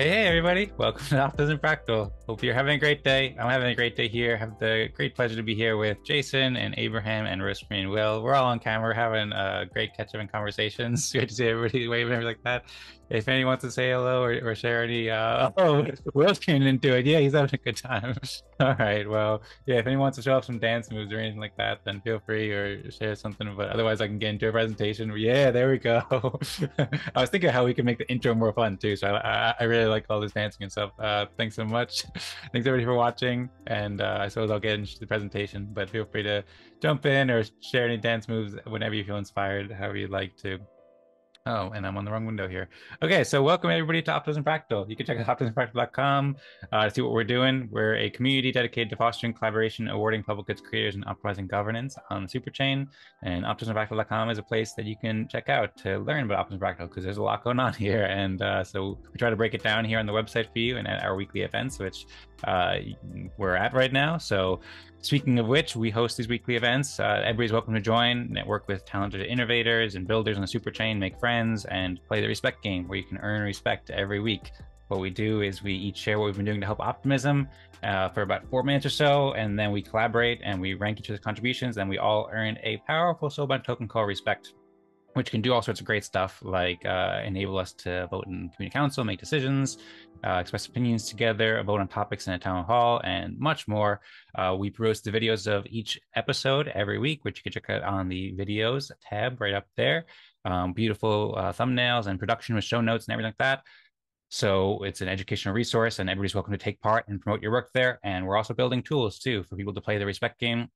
Hey, everybody. Welcome to Optimism Fractal. Hope you're having a great day. I'm having a great day here. I have the great pleasure to be here with Jason and Abraham and Rosmari and Will. We're all on camera having a great catch-up and conversations. Great to see everybody waving and everything like that. If anyone wants to say hello or share any, Will's tuning into it. Yeah, he's having a good time. All right. Well, yeah, if anyone wants to show off some dance moves or anything like that, then feel free or share something. But otherwise, I can get into a presentation. Yeah, there we go. I was thinking how we can make the intro more fun too. So I really like all this dancing and stuff. Thanks so much. Thanks everybody for watching. And I suppose I'll get into the presentation, but feel free to jump in or share any dance moves whenever you feel inspired, however you'd like to. Oh, and I'm on the wrong window here. Okay, so welcome everybody to Optimism Fractal. You can check out optimismfractal.com to see what we're doing. We're a community dedicated to fostering collaboration, awarding public goods creators, and optimizing governance on the Superchain. And optimismfractal.com is a place that you can check out to learn about Optimism Fractal because there's a lot going on here. And so we try to break it down here on the website for you and at our weekly events, which we're at right now. So speaking of which, we host these weekly events. Everybody's welcome to join, network with talented innovators and builders on the Superchain, make friends, and play the respect game where you can earn respect every week. What we do is we each share what we've been doing to help Optimism for about 4 minutes or so, and then we collaborate and we rank each other's contributions, and we all earn a powerful soulbound token called respect, which can do all sorts of great stuff like enable us to vote in community council, make decisions, express opinions together, vote on topics in a town hall, and much more. We post the videos of each episode every week, which you can check out on the videos tab right up there. Beautiful thumbnails and production with show notes and everything like that. So it's an educational resource and everybody's welcome to take part and promote your work there. And we're also building tools too for people to play the respect game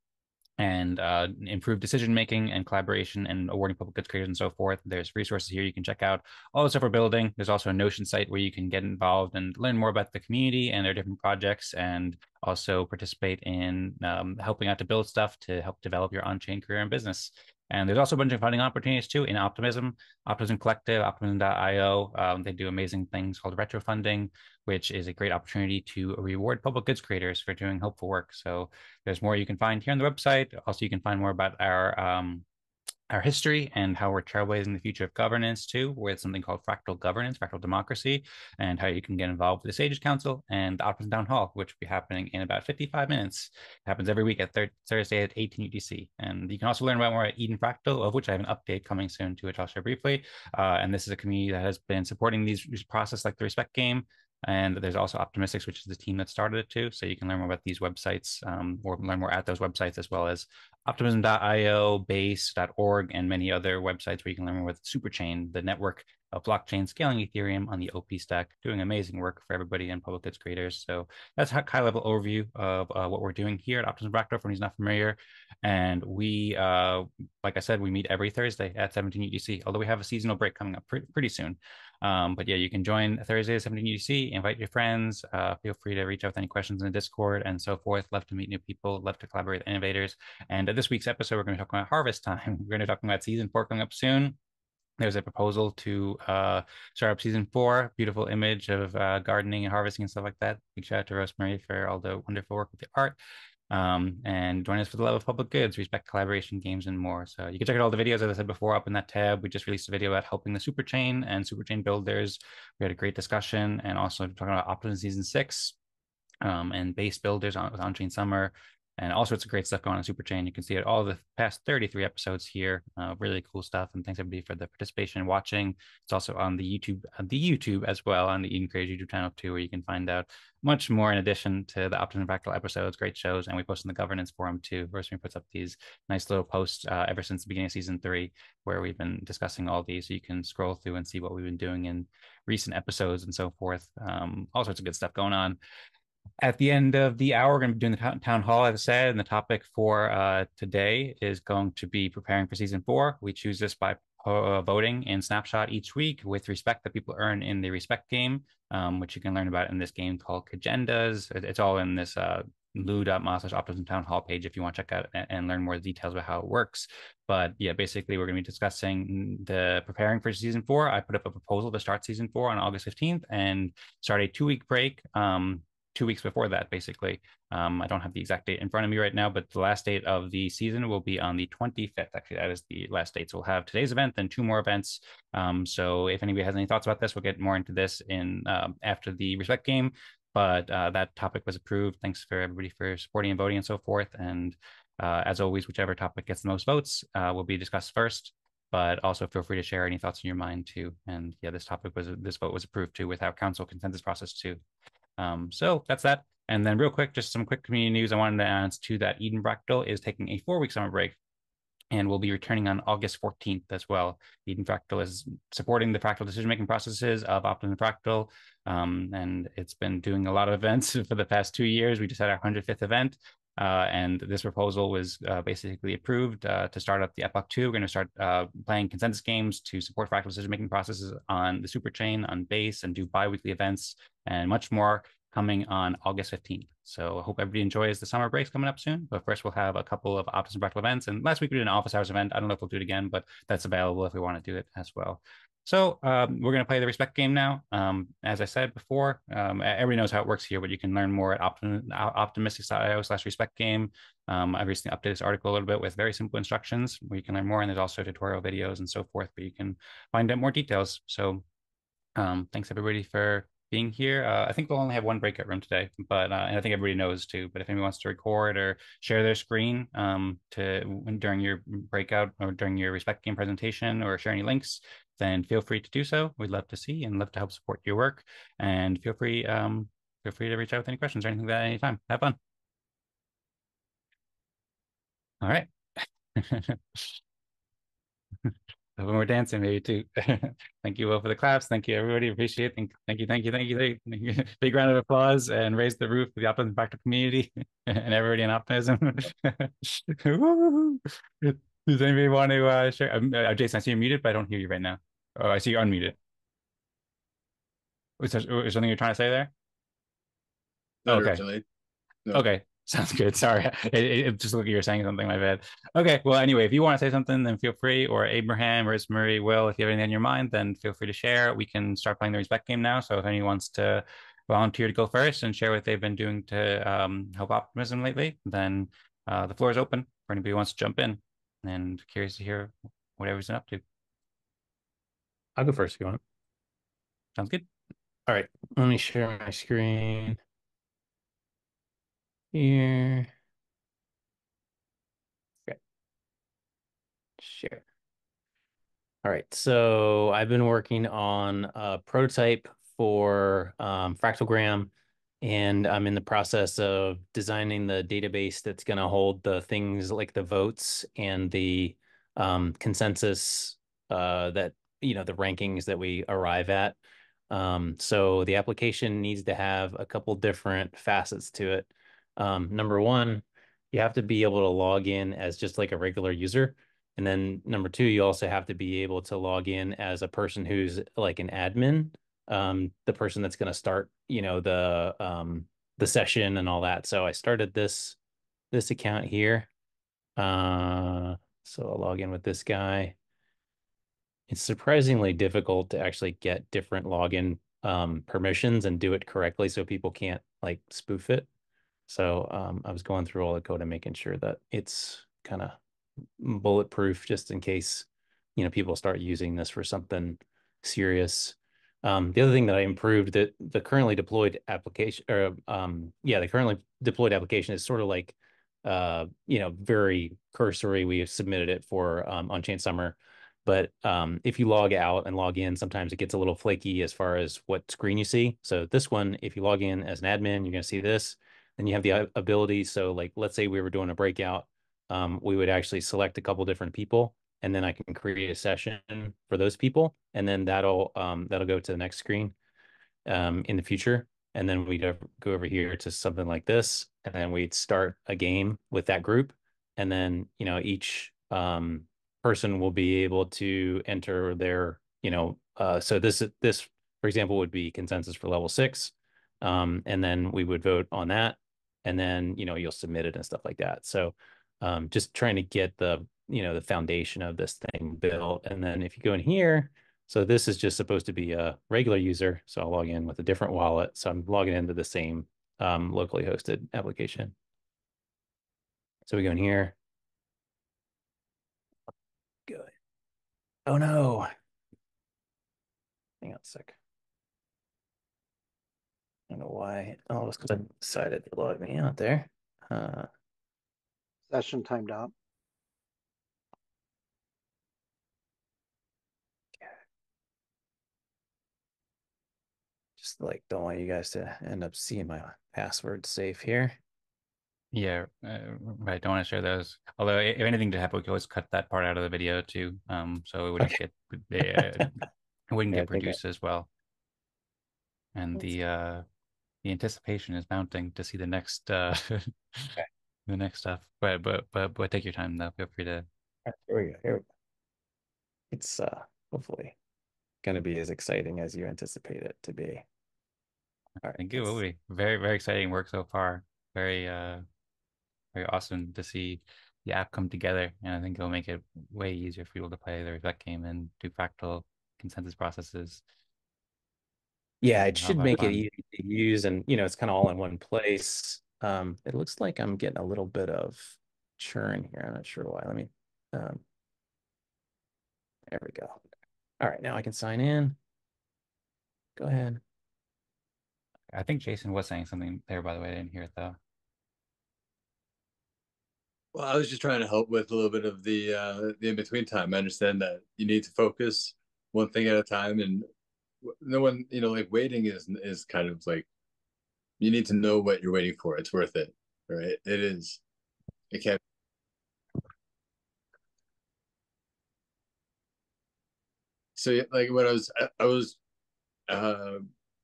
and improve decision making and collaboration and awarding public goods creators and so forth. There's resources here you can check out all the stuff we're building. There's also a Notion site where you can get involved and learn more about the community and their different projects, and also participate in helping out to build stuff to help develop your on-chain career and business. And there's also a bunch of funding opportunities too in Optimism, Optimism Collective, Optimism.io. They do amazing things called retrofunding, which is a great opportunity to reward public goods creators for doing helpful work. So there's more you can find here on the website. Also, you can find more about our history and how we're trailblazing the future of governance too, with something called fractal governance, fractal democracy, and how you can get involved with the Sages Council and the Optimism Town Hall, which will be happening in about 55 minutes. It happens every week at Thursday at 18 UTC. And you can also learn about more at Eden Fractal, of which I have an update coming soon to which I'll share briefly. And this is a community that has been supporting these process like the respect game. And there's also Optimistics, which is the team that started it too. So you can learn more about these websites or learn more at those websites, as well as optimism.io, base.org, and many other websites where you can learn more about Superchain, the network of blockchain scaling Ethereum on the OP stack, doing amazing work for everybody and public goods creators. So that's a high level overview of what we're doing here at Optimism Fractal for anyone who's not familiar. And we, like I said, we meet every Thursday at 17 UTC, although we have a seasonal break coming up pretty soon. But yeah, you can join Thursday at 17 UTC, invite your friends, feel free to reach out with any questions in the Discord and so forth. Love to meet new people, love to collaborate with innovators. And this week's episode, we're going to talk about harvest time. We're going to be talking about season 4 coming up soon. There's a proposal to start up season 4. Beautiful image of gardening and harvesting and stuff like that. Big shout out to Rosmari for all the wonderful work with the art. And join us for the love of public goods, respect, collaboration, games, and more. So you can check out all the videos, as I said before, up in that tab. We just released a video about helping the Superchain and Superchain builders. We had a great discussion, and also talking about Optimism Season 6 and base builders with on-chain summer, and all sorts of great stuff going on Superchain. You can see it all the past 33 episodes here. Really cool stuff. And thanks everybody for the participation and watching. It's also on the YouTube as well, on the Eden Creators YouTube channel too, where you can find out much more in addition to the Optimism Fractal episodes, great shows. And we post in the governance forum too. Rosmari puts up these nice little posts ever since the beginning of season 3, where we've been discussing all these. So you can scroll through and see what we've been doing in recent episodes and so forth. All sorts of good stuff going on. At the end of the hour, we're going to be doing the town hall, as I said, and the topic for today is going to be preparing for season 4. We choose this by voting in Snapshot each week with respect that people earn in the respect game, which you can learn about in this game called Cagendas. It's all in this loo.ma/optimism town hall page if you want to check out and learn more details about how it works. But yeah, basically we're going to be discussing the preparing for season 4. I put up a proposal to start season 4 on August 15th and start a 2-week break 2 weeks before that, basically. I don't have the exact date in front of me right now, but the last date of the season will be on the 25th. Actually, that is the last date. So we'll have today's event, then 2 more events. So if anybody has any thoughts about this, we'll get more into this in after the Respect game. But that topic was approved. Thanks for everybody for supporting and voting and so forth. And as always, whichever topic gets the most votes will be discussed first. But also feel free to share any thoughts in your mind too. And yeah, this vote was approved too without council consensus process too. So that's that. And then real quick, just some quick community news. I wanted to announce too that Eden Fractal is taking a 4-week summer break and will be returning on August 14th as well. Eden Fractal is supporting the fractal decision-making processes of Optimism Fractal, and it's been doing a lot of events for the past 2 years. We just had our 105th event, and this proposal was basically approved to start up the Epoch 2. We're going to start playing consensus games to support fractal decision-making processes on the Superchain, on Base, and do bi-weekly events and much more coming on August 15th. So I hope everybody enjoys the summer breaks coming up soon. But first, we'll have a couple of Optimism Fractal events. And last week we did an office hours event. I don't know if we'll do it again, but that's available if we want to do it as well. So we're going to play the Respect game now. As I said before, everybody knows how it works here, but you can learn more at optimistic.io/respect game. I've recently updated this article a little bit with very simple instructions where you can learn more. And there's also tutorial videos and so forth, but you can find out more details. So thanks everybody for being here. I think we'll only have one breakout room today, but and I think everybody knows too. But if anyone wants to record or share their screen during your breakout or during your Respect game presentation or share any links, then feel free to do so. We'd love to see and love to help support your work. And feel free to reach out with any questions or anything like that anytime. Have fun. All right. When we're dancing, maybe too. Thank you all for the claps. Thank you, everybody. Appreciate it. Thank you. Big round of applause and raise the roof for the Optimism Fractal community and everybody in Optimism. Does anybody want to share? Jason, I see you're muted, but I don't hear you right now. Oh, I see you're unmuted. Is there something you're trying to say there? Not Okay. originally. No. Okay. Sounds good. Sorry. It just look like you're saying something, my bad. Okay. Well, anyway, if you want to say something, then feel free. Or Abraham, Rosmari, Will, if you have anything on your mind, then feel free to share. We can start playing the Respect game now. So if anyone wants to volunteer to go first and share what they've been doing to help Optimism lately, then the floor is open for anybody who wants to jump in. And curious to hear what everyone's been up to. I'll go first if you want. Sounds good. All right. Let me share my screen here. Okay. Share. All right. So I've been working on a prototype for fractalgram, and I'm in the process of designing the database that's going to hold the things like the votes and the consensus that, the rankings that we arrive at. So the application needs to have a couple different facets to it. Number one, you have to be able to log in as just like a regular user. And then number two, you also have to be able to log in as a person who's like an admin, the person that's going to start, the session and all that. So I started this account here. So I'll log in with this guy. It's surprisingly difficult to actually get different login permissions and do it correctly so people can't like spoof it. So I was going through all the code and making sure that it's kind of bulletproof just in case, people start using this for something serious. The other thing that I improved, that the currently deployed application, or the currently deployed application is sort of like, very cursory. We have submitted it for on-chain summer. But if you log out and log in, sometimes it gets a little flaky as far as what screen you see. So this one, if you log in as an admin, you're going to see this. Then you have the ability. So like, let's say we were doing a breakout. We would actually select a couple different people, and then I can create a session for those people. And then that'll go to the next screen in the future. And then we'd go over here to something like this. And then we'd start a game with that group. And then, each person will be able to enter their, so this, for example, would be consensus for level 6. And then we would vote on that. And then, you'll submit it and stuff like that. So just trying to get the, the foundation of this thing built. And then if you go in here, so this is just supposed to be a regular user. So I'll log in with a different wallet. So I'm logging into the same locally hosted application. So we go in here. Good. Oh no. Hang on a sec. I don't know why. Oh, it's because I decided to log me out there. Session timed out. Just like don't want you guys to end up seeing my password safe here. Yeah, right. Don't want to share those. Although, if anything to happen, we could always cut that part out of the video too. So it wouldn't get it wouldn't Yeah, get produced as well. And the anticipation is mounting to see the next the next stuff. But take your time though. Feel free to. Here we go. Here we go. It's hopefully going to be as exciting as you anticipate it to be. All right. Thank you. Will be very exciting work so far. Very very awesome to see the app come together, and I think it'll make it way easier for people to play the Reflect game and do fractal consensus processes. Yeah, it A lot should more make it fun. easy to use, and it's kind of all in one place. It looks like I'm getting a little bit of churn here. I'm not sure why. Let me there we go. All right, now I can sign in. Go ahead. I think Jason was saying something there, by the way. I didn't hear it though. Well, I was just trying to help with a little bit of the in-between time. I understand that you need to focus one thing at a time, and no one, like waiting is kind of like you need to know what you're waiting for. It's worth it, right? It is. It can't. So like what I was uh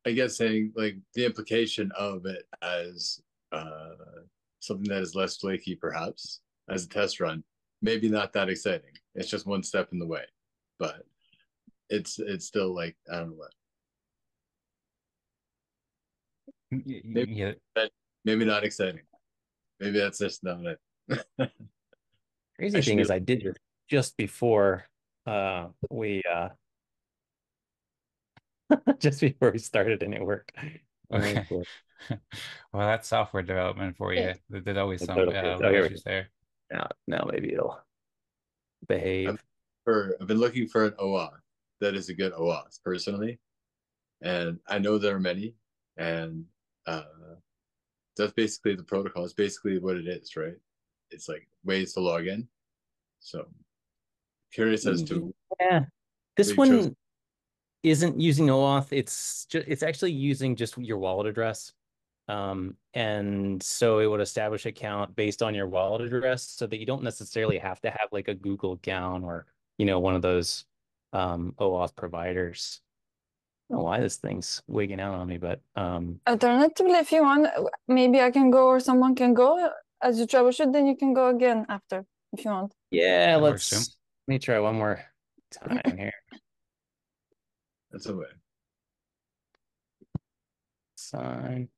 I guess saying like the implication of it as uh something that is less flaky perhaps as a test run, maybe not that exciting. It's just one step in the way, but it's still like I don't know what. Maybe Yeah. maybe not exciting. Maybe that's just not it. Crazy I should thing be. is I did this just before we just before we started and it worked. Oh Okay. boy. Well, that's software development for you. There's always It some totally is. Oh, little here we go. issues there. Now maybe it'll I've, behave. I've been looking for an OAuth that is a good OAuth personally, and I know there are many, and uh, that's basically the protocol. It's basically what it is, right? It's like ways to log in. So curious as to Yeah. what This you've chosen. one isn't using OAuth. It's actually using just your wallet address. And so it would establish an account based on your wallet address so that you don't necessarily have to have like a Google account or, one of those OAuth providers. I don't know why this thing's wigging out on me, but Alternatively, if you want, maybe I can go or someone can go as you troubleshoot, then you can go again after if you want. yeah, That works too. let me try one more time here. That's a way. Sign.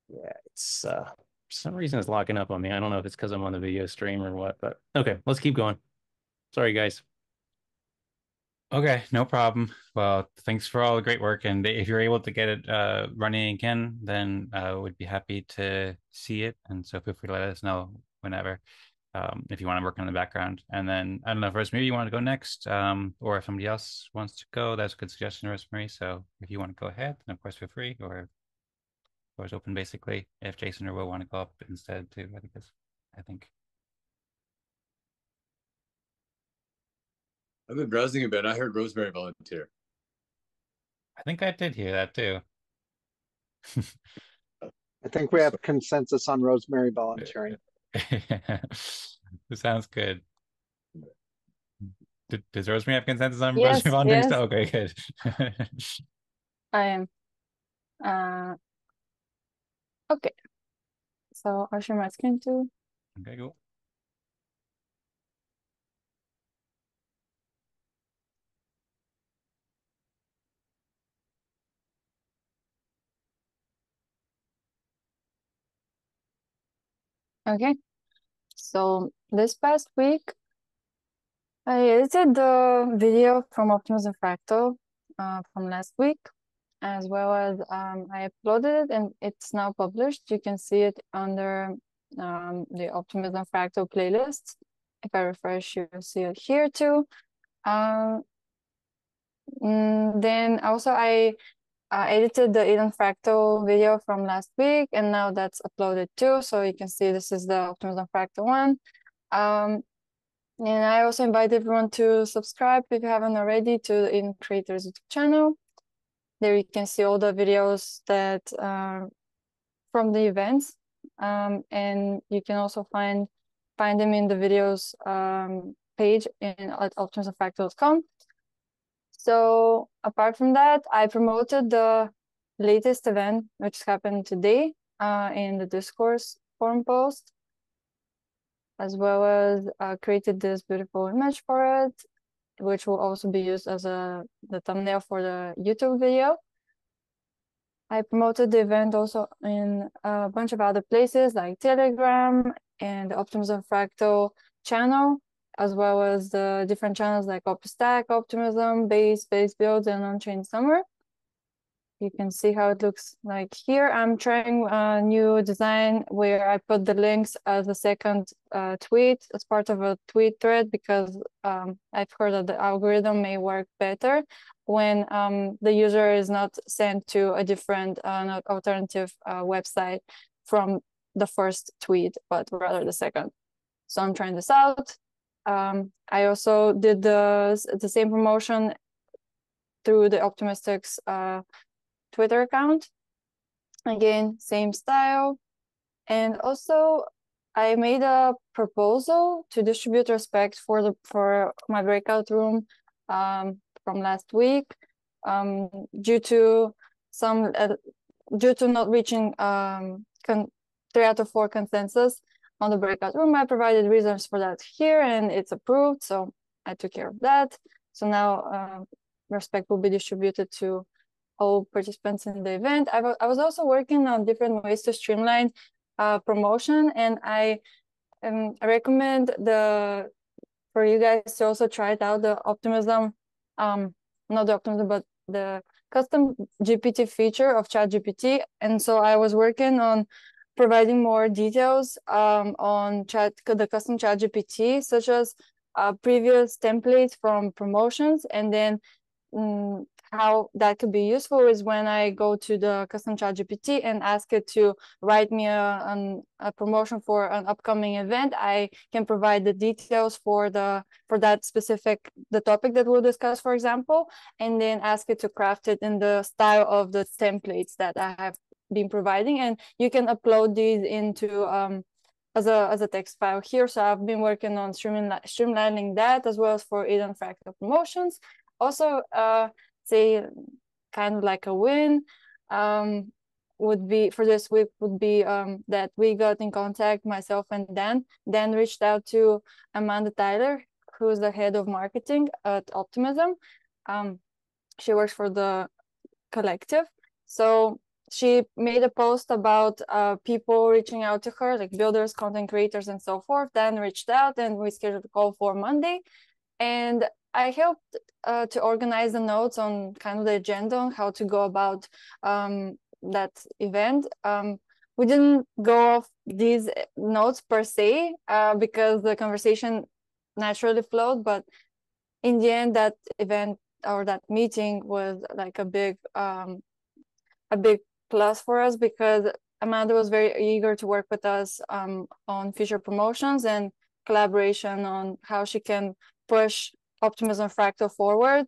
Yeah, it's for some reason it's locking up on me. I don't know if it's because I'm on the video stream or what, but okay, let's keep going. Sorry, guys. Okay, no problem. Well, thanks for all the great work. And if you're able to get it running again, then we'd be happy to see it. And so feel free to let us know whenever, if you want to work on the background. And then I don't know, Rosemary, you want to go next, or if somebody else wants to go, that's a good suggestion, Rosemary. So if you want to go ahead, then of course feel free, or doors open basically. If Jason or Will want to go up instead too, I think. I've been browsing a bit. I heard Rosemary volunteer. I think I did hear that too. I think we have consensus on Rosemary volunteering. It sounds good. Does Rosemary have consensus on Yes, Rosemary volunteering yes. stuff? Okay, good. I am. Okay. So I'll share my screen too. Okay, cool. Okay. So this past week, I edited the video from Optimism Fractal from last week, as well as I uploaded it and it's now published. You can see it under the Optimism Fractal playlist. If I refresh, you'll see it here too. Then also I edited the EF and Fractal video from last week, and now that's uploaded too. So you can see this is the Optimism Fractal one. And I also invite everyone to subscribe if you haven't already to the EF Creators YouTube channel. There you can see all the videos that from the events, and you can also find them in the videos page at optimismfractal.com. So apart from that, I promoted the latest event which happened today in the discourse forum post, as well as created this beautiful image for it, which will also be used as the thumbnail for the YouTube video. I promoted the event also in a bunch of other places like Telegram and the Optimism Fractal channel, as well as the different channels like OpStack, Optimism, Base Builds, and Unchained Summer. You can see how it looks like here. I'm trying a new design where I put the links as a second tweet as part of a tweet thread, because I've heard that the algorithm may work better when the user is not sent to a different alternative website from the first tweet, but rather the second. So I'm trying this out. I also did the same promotion through the Optimistics Twitter account. Again, same style. And also I made a proposal to distribute respect for my breakout room from last week, due to not reaching 3 out of 4 consensus on the breakout room. I provided reasons for that here, and it's approved, so I took care of that. So now respect will be distributed to all participants in the event. I was also working on different ways to streamline promotion, and I recommend for you guys to also try it out, the Optimism, not the Optimism, but the custom GPT feature of ChatGPT. And so I was working on providing more details on the custom ChatGPT, such as previous templates from promotions, and then how that could be useful is when I go to the custom ChatGPT and ask it to write me a promotion for an upcoming event, I can provide the details for that specific topic that we'll discuss, for example, and then ask it to craft it in the style of the templates that I have been providing, and you can upload these into as a text file here. So I've been working on streamlining that, as well as for EF and Fractal promotions. Also, say kind of like a win would be for this week would be that we got in contact, myself and Dan reached out to Amanda Tyler, who's the head of marketing at Optimism. She works for the collective, so she made a post about people reaching out to her, like builders, content creators, and so forth. Dan reached out and we scheduled a call for Monday, and I helped to organize the notes on kind of the agenda on how to go about that event. We didn't go off these notes per se because the conversation naturally flowed, but in the end, that event or that meeting was like a big plus for us, because Amanda was very eager to work with us on future promotions and collaboration on how she can push Optimism Fractal forward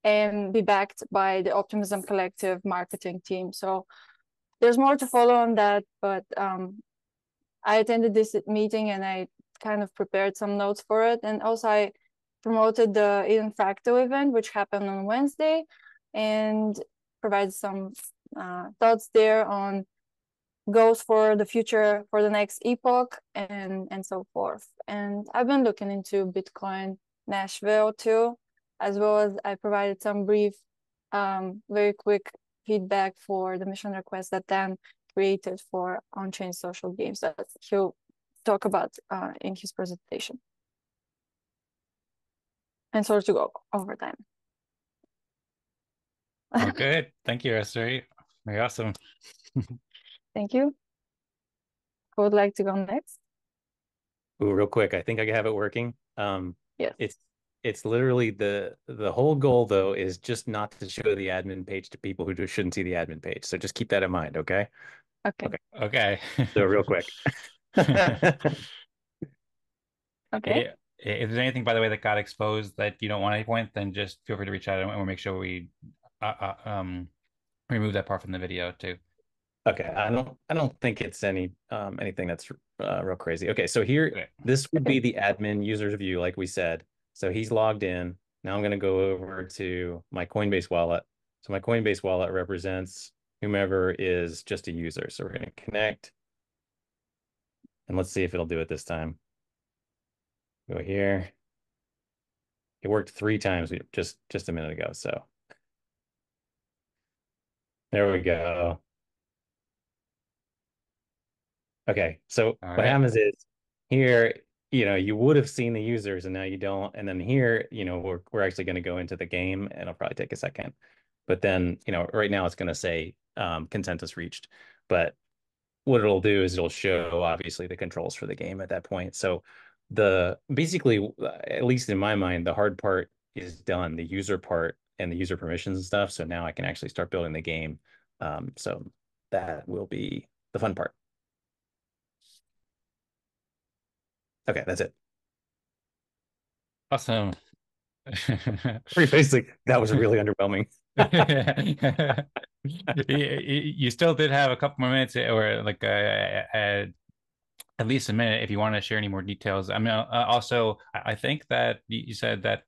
and be backed by the Optimism Collective marketing team. So there's more to follow on that, but I attended this meeting and I kind of prepared some notes for it. And also I promoted the EF and Fractal event, which happened on Wednesday, and provided some thoughts there on goals for the future, for the next epoch, and so forth. And I've been looking into Bitcoin Nashville too, as well as I provided some brief, very quick feedback for the mission request that Dan created for on-chain social games that he'll talk about in his presentation. and sort to go over time. Oh, good. Thank you, Rosmari. Very awesome. Thank you. Who would like to go next? Ooh, real quick, I think I have it working. Yes. It's literally the whole goal though is just not to show the admin page to people who just shouldn't see the admin page. So just keep that in mind, okay? Okay. Okay. So real quick. Okay. If there's anything, by the way, that got exposed that you don't want any point, then just feel free to reach out and we'll make sure we remove that part from the video too. Okay, I don't think it's anything that's real crazy. Okay, so here Okay. this would be the admin user's view, like we said. So he's logged in. Now I'm going to go over to my Coinbase wallet. So my Coinbase wallet represents whomever is just a user. So we're going to connect, and let's see if it'll do it this time. Go here. It worked 3 times just a minute ago. So there we go. Okay, so All what right. happens is here, you would have seen the users and now you don't. And then here, we're actually going to go into the game and it'll probably take a second. But then, right now it's going to say consensus reached. But what it'll do is it'll show obviously the controls for the game at that point. So basically, at least in my mind, the hard part is done, the user part and the user permissions and stuff. So now I can actually start building the game. So that will be the fun part. Okay, that's it. Awesome. Pretty basic. That was really underwhelming. You still did have a couple more minutes, or like at least a minute, if you want to share any more details. I mean, also, I think that you said that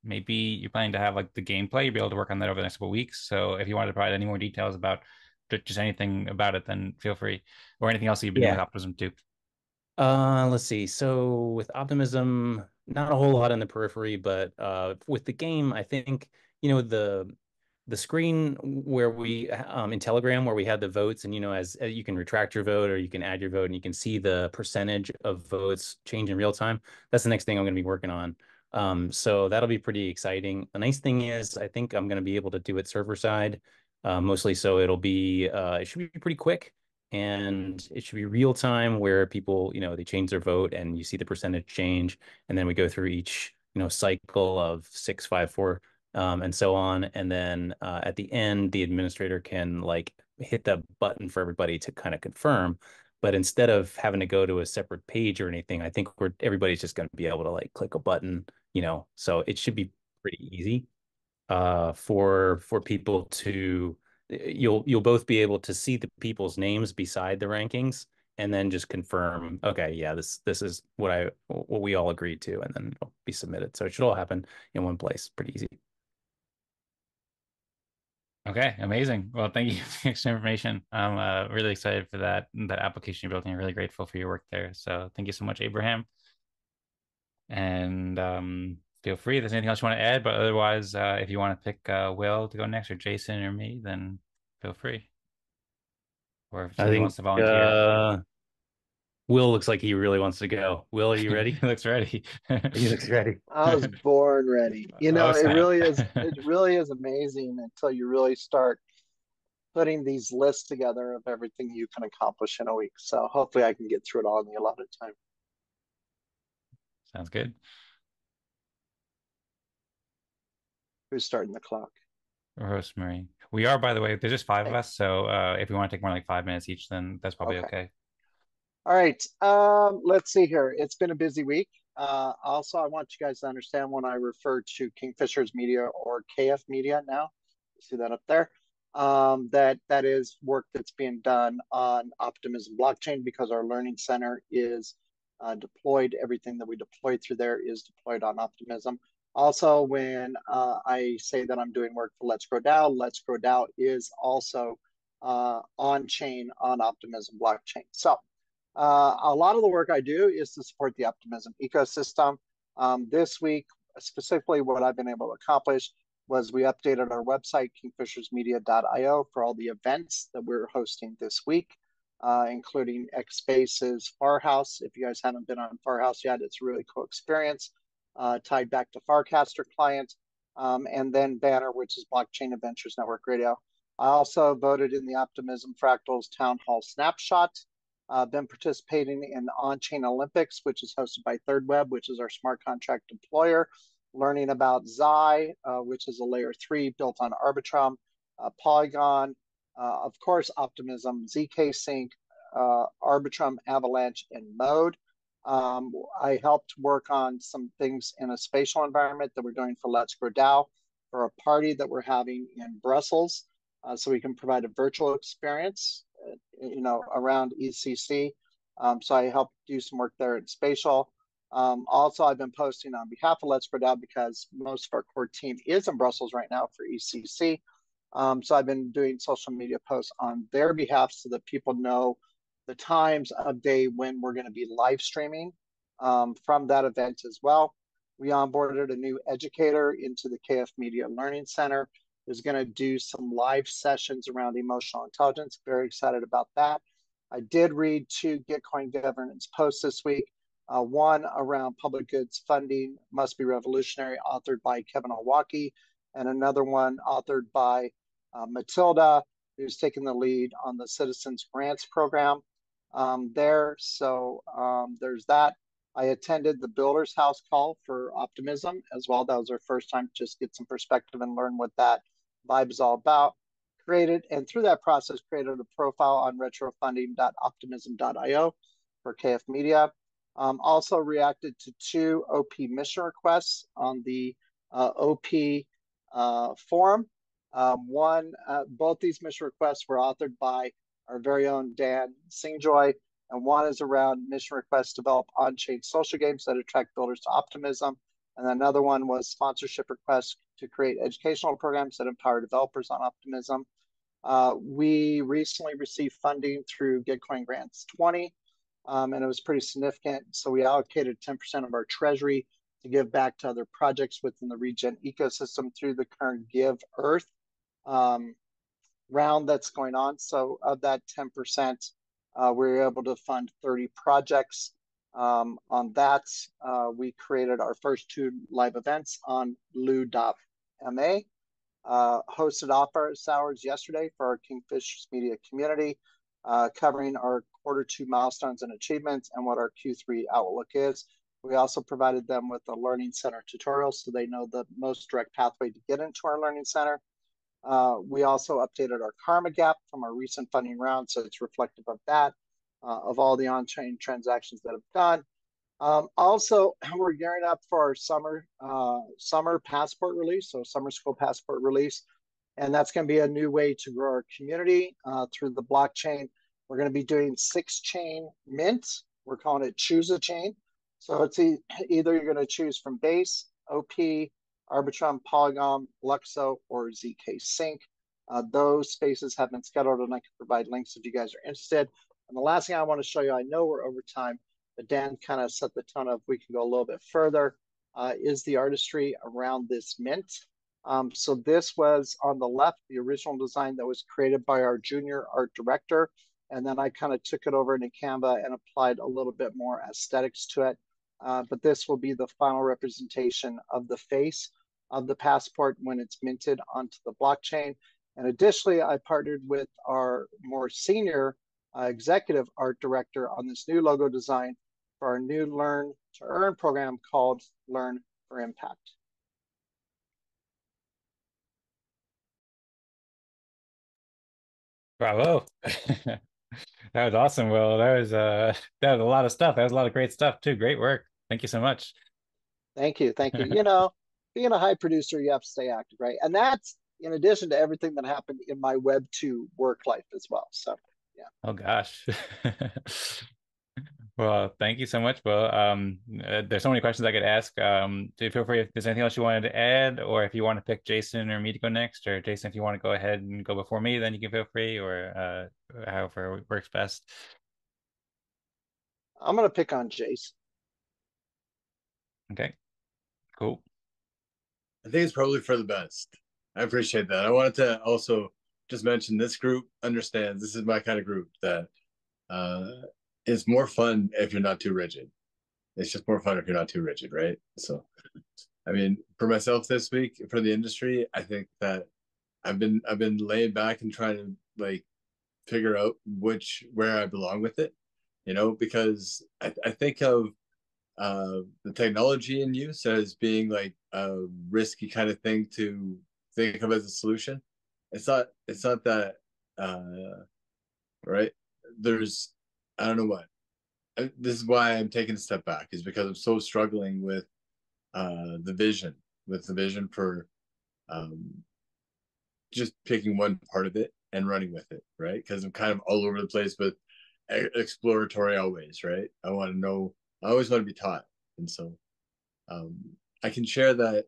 maybe you're planning to have like the gameplay. You'll be able to work on that over the next couple of weeks. So if you want to provide any more details about just anything about it, then feel free, or anything else that you've been doing with Optimism too. Let's see. So with Optimism, not a whole lot in the periphery, but with the game, I think, the screen where we in Telegram where we had the votes and as you can retract your vote or you can add your vote and you can see the percentage of votes change in real time. That's the next thing I'm going to be working on. So that'll be pretty exciting. The nice thing is I think I'm going to be able to do it server side, mostly, so it should be pretty quick. And it should be real time where people, they change their vote and you see the percentage change. And then we go through each, cycle of 6, 5, 4, and so on. And then at the end, the administrator can like hit the button for everybody to kind of confirm. But instead of having to go to a separate page or anything, I think everybody's just going to be able to like click a button, so it should be pretty easy for people to you'll both be able to see the people's names beside the rankings and then just confirm, okay, yeah, this is what we all agreed to, and then it'll be submitted. So it should all happen in one place. Pretty easy. Okay, amazing. Well, thank you for the extra information. I'm really excited for that application you're building. I'm really grateful for your work there. So thank you so much, Abraham. And feel free if there's anything else you want to add, but otherwise, if you want to pick Will to go next or Jason or me, then feel free. Or if somebody wants to volunteer. Will looks like he really wants to go. Will, are you ready? He looks ready. He looks ready. I was born ready. It really is amazing until you really start putting these lists together of everything you can accomplish in a week. So hopefully I can get through it all in the allotted time. Sounds good. Who's starting the clock? Rosmari. We are, by the way, there's just 5 of us. So if we want to take more like 5 minutes each, then that's probably okay. All right. Let's see here. It's been a busy week. Also, I want you guys to understand when I refer to Kingfisher's Media or KFmedia now, you see that up there, that is work that's being done on Optimism blockchain because our learning center is deployed. Everything that we deploy through there is deployed on Optimism. Also, when I say that I'm doing work for Let's Grow DAO, Let's Grow DAO is also on chain on Optimism blockchain. So a lot of the work I do is to support the Optimism ecosystem. This week, specifically what I've been able to accomplish was we updated our website, kingfishersmedia.io, for all the events that we're hosting this week, including X Spaces Farhouse. If you guys haven't been on Farhouse yet, it's a really cool experience. tied back to Farcaster client, and then Banner, which is Blockchain Adventures Network Radio. I also voted in the Optimism Fractals Town Hall Snapshot. Been participating in On-Chain Olympics, which is hosted by Third Web, which is our smart contract deployer. Learning about Xi, which is a layer 3 built on Arbitrum, Polygon, of course, Optimism, ZK Sync, Arbitrum, Avalanche, and Mode. I helped work on some things in a spatial environment that we're doing for Let's Grow DAO for a party that we're having in Brussels, so we can provide a virtual experience, around ECC. So I helped do some work there in spatial. Also, I've been posting on behalf of Let's Grow DAO because most of our core team is in Brussels right now for ECC. So I've been doing social media posts on their behalf so that people know the times of day when we're going to be live streaming from that event as well. We onboarded a new educator into the KFmedia Learning Center who's going to do some live sessions around emotional intelligence. Very excited about that. I did read 2 Gitcoin governance posts this week. One around public goods funding must be revolutionary, authored by Kevin Owocki, and another one authored by Matilda, who's taken the lead on the Citizens Grants program there. So there's that. I attended the Builders House call for Optimism as well. That was our first time to just get some perspective and learn what that vibe is all about. Created, and through that process, created a profile on retrofunding.optimism.io for KFmedia. Also reacted to 2 OP mission requests on the OP forum. Both these mission requests were authored by our very own Dan Singjoy, and one is around mission requests to develop on-chain social games that attract builders to Optimism, and another one was sponsorship requests to create educational programs that empower developers on Optimism. We recently received funding through Gitcoin Grants 20, and it was pretty significant. So we allocated 10% of our treasury to give back to other projects within the Regen ecosystem through the current Give Earth round that's going on. So of that 10%, we were able to fund 30 projects. On that, we created our first 2 live events on Lou.ma. Hosted office hours yesterday for our Kingfishers Media community, covering our Q2 milestones and achievements and what our Q3 outlook is. We also provided them with a Learning Center tutorial so they know the most direct pathway to get into our Learning Center. We also updated our karma gap from our recent funding round, so it's reflective of that, of all the on-chain transactions that have done. Also, we're gearing up for our summer passport release, so summer school passport release, and that's going to be a new way to grow our community through the blockchain. We're going to be doing 6-chain mint. We're calling it Choose a Chain. So it's either you're going to choose from Base, OP, Arbitrum, Polygon, Luxo, or ZK Sync. Those spaces have been scheduled, and I can provide links if you guys are interested. And the last thing I want to show you, I know we're over time, but Dan kind of set the tone of we can go a little bit further, is the artistry around this mint. So this was on the left, the original design that was created by our junior art director. And then I kind of took it over into Canva and applied a little bit more aesthetics to it. But this will be the final representation of the face of the passport when it's minted onto the blockchain. And additionally, I partnered with our more senior executive art director on this new logo design for our new Learn to Earn program called Learn for Impact. Bravo. That was awesome, Will. That was a lot of stuff. That was a lot of great stuff too. Great work. Thank you so much. Thank you. Thank you. You know, being a high producer, you have to stay active, right? And that's in addition to everything that happened in my Web 2 work life as well. So, yeah. Oh, gosh. Well, thank you so much, Will. There's so many questions I could ask. Do feel free if there's anything else you wanted to add, or if you want to pick Jason or me to go next, or Jason, if you want to go ahead and go before me, then you can feel free, or however works best. I'm going to pick on Jason. Okay, cool. I think it's probably for the best. I appreciate that. I wanted to also just mention this group understands this is my kind of group that is more fun if you're not too rigid. It's just more fun if you're not too rigid, right? So, I mean, for myself this week, for the industry, I think that I've been laying back and trying to like figure out where I belong with it, you know, because I think of the technology in use as being like a risky kind of thing to think of as a solution. It's not that right. There's, I don't know what, this is why I'm taking a step back, is because I'm so struggling with the vision for just picking one part of it and running with it, right? Because I'm kind of all over the place, but exploratory always, right? I want to know, I always want to be taught. And so I can share that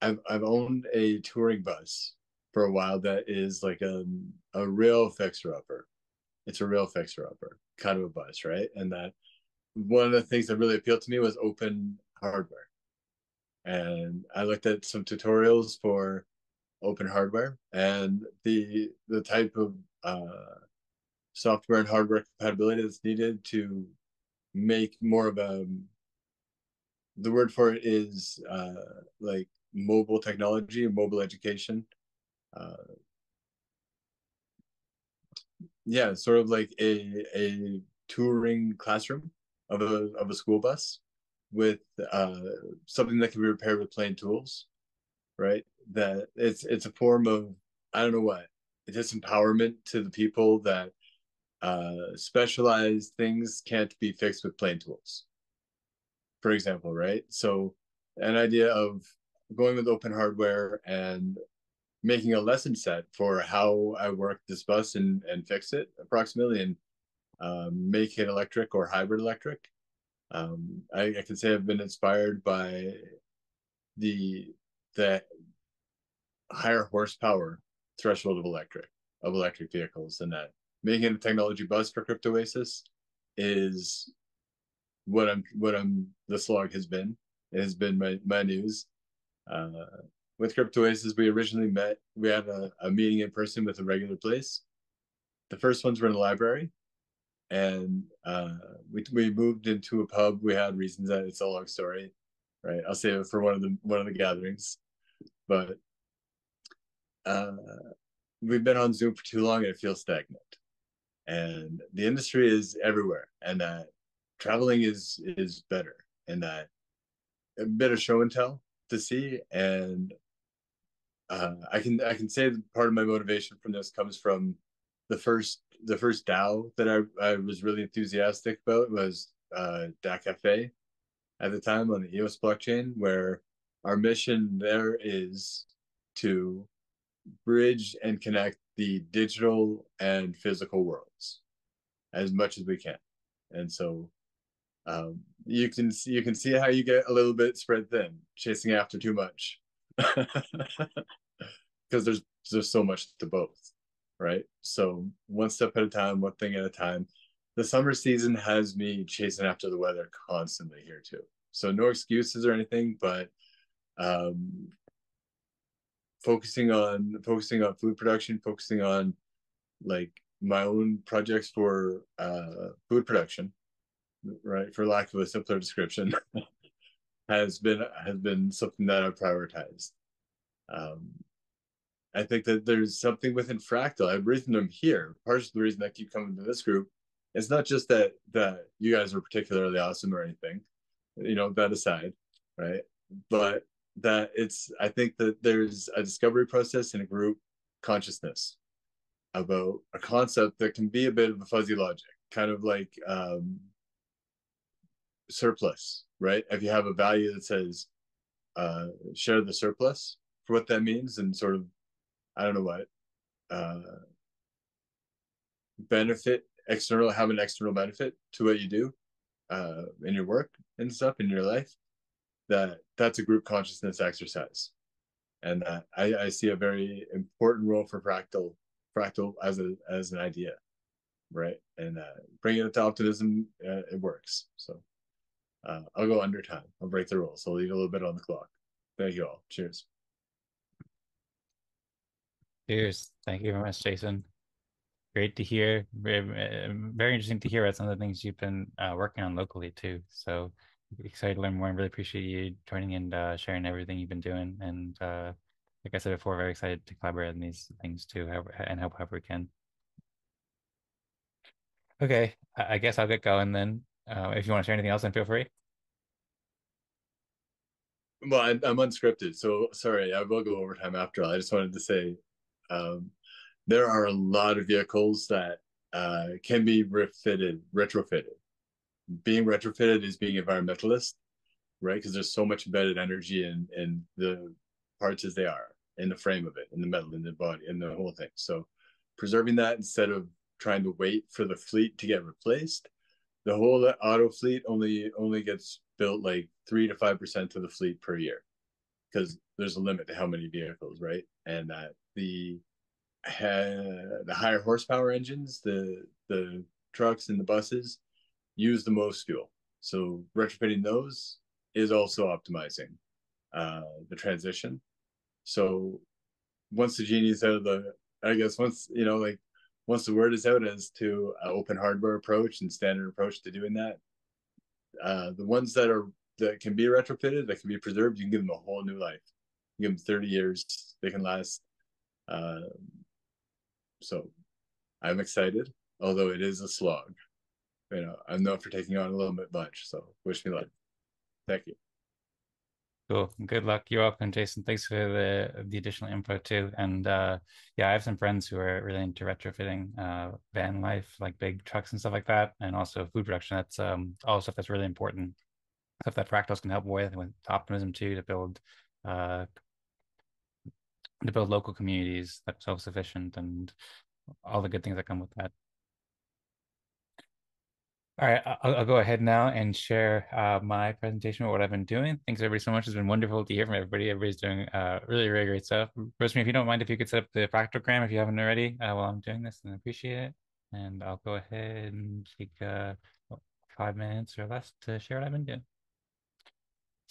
I've owned a touring bus for a while that is like a real fixer-upper. It's a real fixer-upper kind of a bus, right? And that one of the things that really appealed to me was open hardware. And I looked at some tutorials for open hardware, and the type of software and hardware compatibility that's needed to make more of a, the word for it is like mobile technology and mobile education. Yeah, sort of like a touring classroom of a school bus with something that can be repaired with plain tools, right? That it's a form of, I don't know what, it's just empowerment to the people that specialized things can't be fixed with plain tools, for example, right? So an idea of going with open hardware and making a lesson set for how I work this bus and fix it approximately, and make it electric or hybrid electric. I can say I've been inspired by the higher horsepower threshold of electric vehicles, and that making a technology bus for CryptoOasis is what the slog has been. It has been my news. With CryptoOasis, we originally met, we had a meeting in person with a regular place. The first ones were in the library, and we moved into a pub. We had reasons that it's a long story, right? I'll save it for one of the gatherings. But we've been on Zoom for too long and it feels stagnant. And the industry is everywhere, and that traveling is better, and that a bit of show and tell to see. And I can say that part of my motivation from this comes from the first DAO that I was really enthusiastic about was DAO Cafe at the time on the EOS blockchain, where our mission there is to bridge and connect the digital and physical worlds as much as we can. And so you can see how you get a little bit spread thin chasing after too much, because there's so much to both, right? So one step at a time, one thing at a time. The summer season has me chasing after the weather constantly here too. So no excuses or anything, but focusing on food production, focusing on like my own projects for food production, right? For lack of a simpler description, has been something that I've prioritized. I think that there's something within Fractal. I've written them here. Part of the reason I keep coming to this group, it's not just that you guys are particularly awesome or anything, you know, that aside, right? But that I think that there's a discovery process in a group consciousness about a concept that can be a bit of a fuzzy logic, kind of like surplus, right? If you have a value that says share the surplus, for what that means, and sort of, I don't know what, benefit external, have an external benefit to what you do in your work and stuff in your life, that's a group consciousness exercise. And I see a very important role for Fractal as an idea, right? And bringing it to Optimism, it works. So I'll go under time. I'll break the rules. I'll leave a little bit on the clock. Thank you all. Cheers. Cheers. Thank you very much, Jason. great to hear. Very interesting to hear about some of the things you've been working on locally too. So excited to learn more and really appreciate you joining and sharing everything you've been doing. And like I said before, very excited to collaborate on these things too and help however we can. Okay, I guess I'll get going then. If you want to share anything else, then feel free. Well, I'm unscripted, so sorry, I will go over time after all. I just wanted to say there are a lot of vehicles that can be retrofitted. Being retrofitted is being environmentalist, right? Because there's so much embedded energy in the parts as they are, in the frame of it, in the metal, in the body, in the whole thing. So preserving that instead of trying to wait for the fleet to get replaced. The whole auto fleet only gets built like 3 to 5% of the fleet per year, because there's a limit to how many vehicles, right? And that the higher horsepower engines, the trucks and the buses use the most fuel. So retrofitting those is also optimizing the transition. So once the genie's out of the, I guess once, you know, like once the word is out as to an open hardware approach and standard approach to doing that, the ones that can be retrofitted, that can be preserved, you can give them a whole new life. You give them 30 years, they can last. So I'm excited, although it is a slog. You know, I'm known for taking on a little bit much, so wish me luck. Thank you. Cool. Good luck. You're welcome, Jason. Thanks for the additional info too. And yeah, I have some friends who are really into retrofitting van life, like big trucks and stuff like that, and also food production. That's all stuff that's really important. Stuff that Fractals can help with Optimism too, to build local communities that are self-sufficient and all the good things that come with that. All right, I'll go ahead now and share my presentation of what I've been doing. Thanks everybody so much. It's been wonderful to hear from everybody. Everybody's doing really, really great stuff. Rosmari, if you don't mind, if you could set up the fractalgram if you haven't already while I'm doing this, and I appreciate it. And I'll go ahead and take 5 minutes or less to share what I've been doing.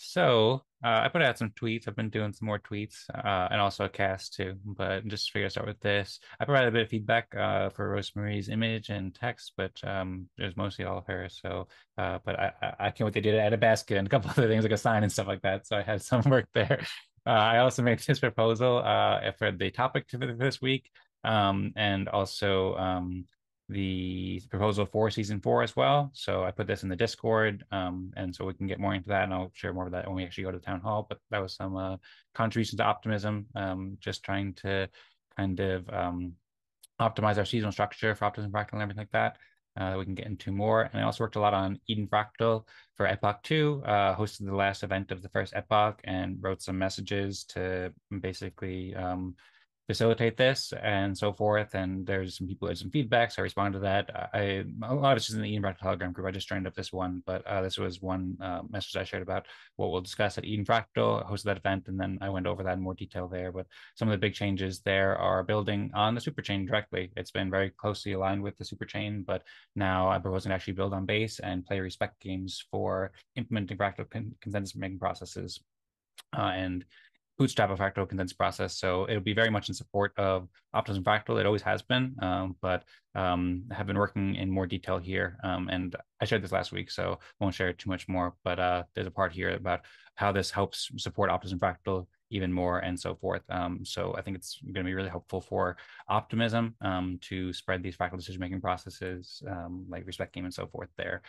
So I put out some tweets. I've been doing some more tweets and also a cast too. But just figure to start with this. I provided a bit of feedback for Rosmari's image and text, but it was mostly all of her. So, but I came with the idea to add a basket and a couple other things like a sign and stuff like that. So I had some work there. I also made this proposal for the topic for this week, and also the proposal for season 4 as well. So I put this in the Discord, and so we can get more into that, and I'll share more of that when we actually go to the town hall. But that was some contributions to Optimism, just trying to kind of optimize our seasonal structure for Optimism Fractal and everything like that. We can get into more. And I also worked a lot on Eden Fractal for Epoch 2, hosted the last event of the first Epoch, and wrote some messages to basically facilitate this and so forth. And there's some people who had some feedback, so I responded to that. A lot of it's just in the Eden Fractal Telegram group. I just joined up this one, but this was one message I shared about what we'll discuss at Eden Fractal. I hosted that event, and then I went over that in more detail there. But some of the big changes there are building on the Superchain directly. It's been very closely aligned with the Superchain, but now I'm proposing to actually build on base and play respect games for implementing fractal consensus making processes and bootstrap a fractal consensus process. So it'll be very much in support of Optimism Fractal. It always has been, but have been working in more detail here. And I shared this last week, so I won't share too much more, but there's a part here about how this helps support Optimism Fractal even more and so forth. So I think it's going to be really helpful for Optimism to spread these fractal decision-making processes like respect game and so forth there.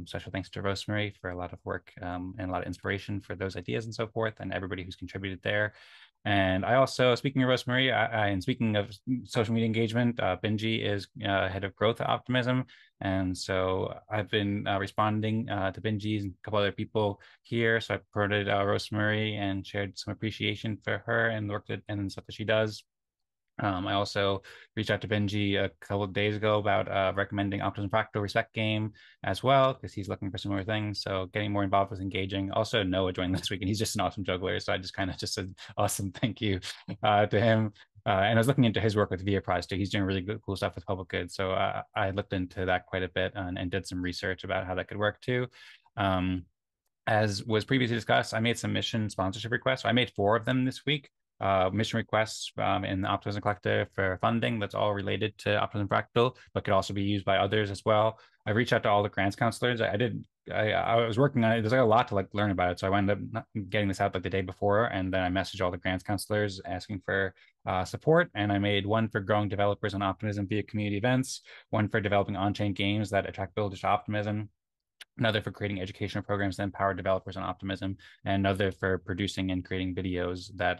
Special thanks to Rosmari for a lot of work and a lot of inspiration for those ideas and so forth, and everybody who's contributed there. And I also, speaking of Rosmari, and speaking of social media engagement, Benji is head of growth at Optimism. And so I've been responding to Benji and a couple other people here. So I promoted Rosmari and shared some appreciation for her and the work and stuff that she does. I also reached out to Benji a couple of days ago about recommending Optimism Fractal Respect game as well, because he's looking for similar things. So getting more involved was engaging. Also, Noah joined this week, and he's just an awesome juggler. So I just kind of just said awesome thank you to him. And I was looking into his work with VIA Prize too. He's doing really cool stuff with public good. So I looked into that quite a bit and did some research about how that could work too. As was previously discussed, I made some mission sponsorship requests. So I made 4 of them this week. mission requests in the Optimism Collective for funding that's all related to Optimism Fractal, but could also be used by others as well. I reached out to all the grants counselors. I was working on it. There's like a lot to like learn about it. So I wound up getting this out like the day before, and then I messaged all the grants counselors asking for support. And I made one for growing developers on Optimism via community events, one for developing on-chain games that attract builders to Optimism, another for creating educational programs that empower developers on Optimism, and another for producing and creating videos that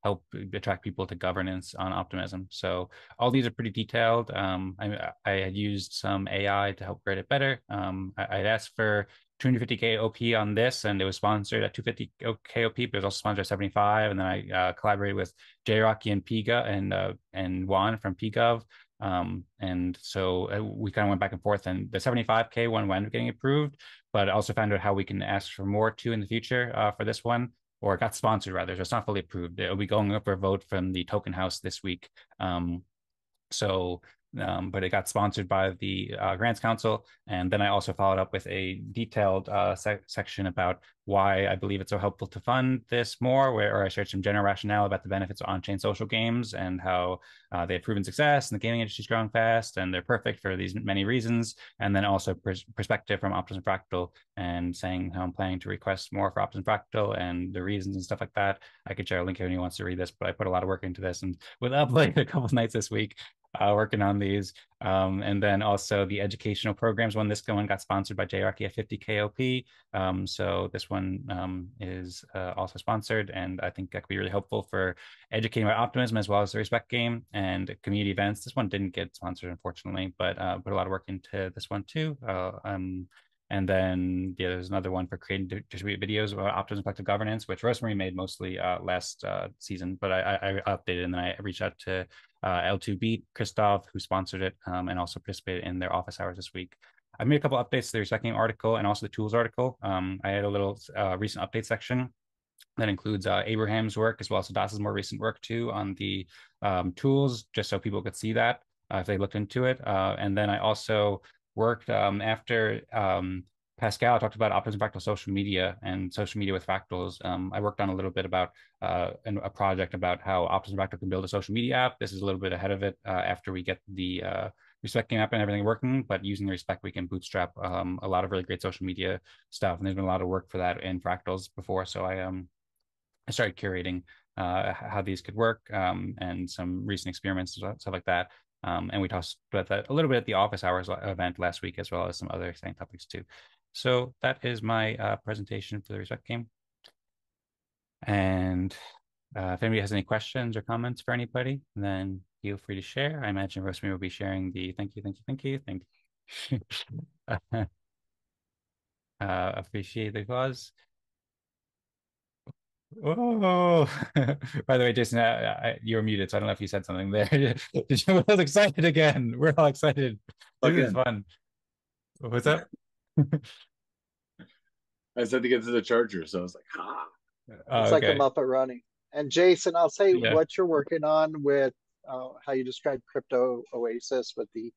help attract people to governance on Optimism. So all these are pretty detailed. I had used some AI to help write it better. I'd asked for 250K OP on this, and it was sponsored at 250K OP, but it was also sponsored at 75. And then I collaborated with Rocky and Piga and Juan from PGov. And so we kind of went back and forth, and the 75K one wound up getting approved, but I also found out how we can ask for more too in the future for this one, or it got sponsored rather. So it's not fully approved. It'll be going up for a vote from the token house this week. But it got sponsored by the Grants Council. And then I also followed up with a detailed section about why I believe it's so helpful to fund this more, where I shared some general rationale about the benefits of on-chain social games and how they have proven success and the gaming industry is growing fast and they're perfect for these many reasons. And then also perspective from Optimism Fractal and saying how I'm planning to request more for Optimism Fractal and the reasons and stuff like that. I could share a link if anyone wants to read this, but I put a lot of work into this and was up like a couple of nights this week working on these. And then also the educational programs one. This one got sponsored by JRK at 50K OP. So this one is also sponsored, and I think that could be really helpful for educating about Optimism as well as the Respect game and community events. This one didn't get sponsored, unfortunately, but put a lot of work into this one too. And then there's another one for creating distributed videos about Optimism Collective governance, which Rosmari made mostly last season, but I updated, and then I reached out to L2Beat, Christoph, who sponsored it and also participated in their office hours this week. I made a couple updates to the Respecting article and also the tools article. I had a little recent update section that includes Abraham's work as well as Das's more recent work too on the tools, just so people could see that if they looked into it. And then I also worked after Pascal talked about Optimism Fractal social media and social media with fractals. I worked on a little bit about a project about how Optimism Fractal can build a social media app. This is a little bit ahead of it after we get the Respect game app and everything working, but using the Respect, we can bootstrap a lot of really great social media stuff. And there's been a lot of work for that in fractals before. So I started curating how these could work and some recent experiments, stuff like that. And we talked about that a little bit at the office hours event last week, as well as some other exciting topics too. So that is my presentation for the Respect game. And if anybody has any questions or comments for anybody, then feel free to share. I imagine Rosmari will be sharing the thank you. Appreciate the applause. Oh, by the way, Jason, you were muted, so I don't know if you said something there. I was excited again. We're all excited. This is fun. What's up? I said to get to the charger, so I was like, It's like a Muppet running. And Jason, I'll say what you're working on with how you described Crypto Oasis with the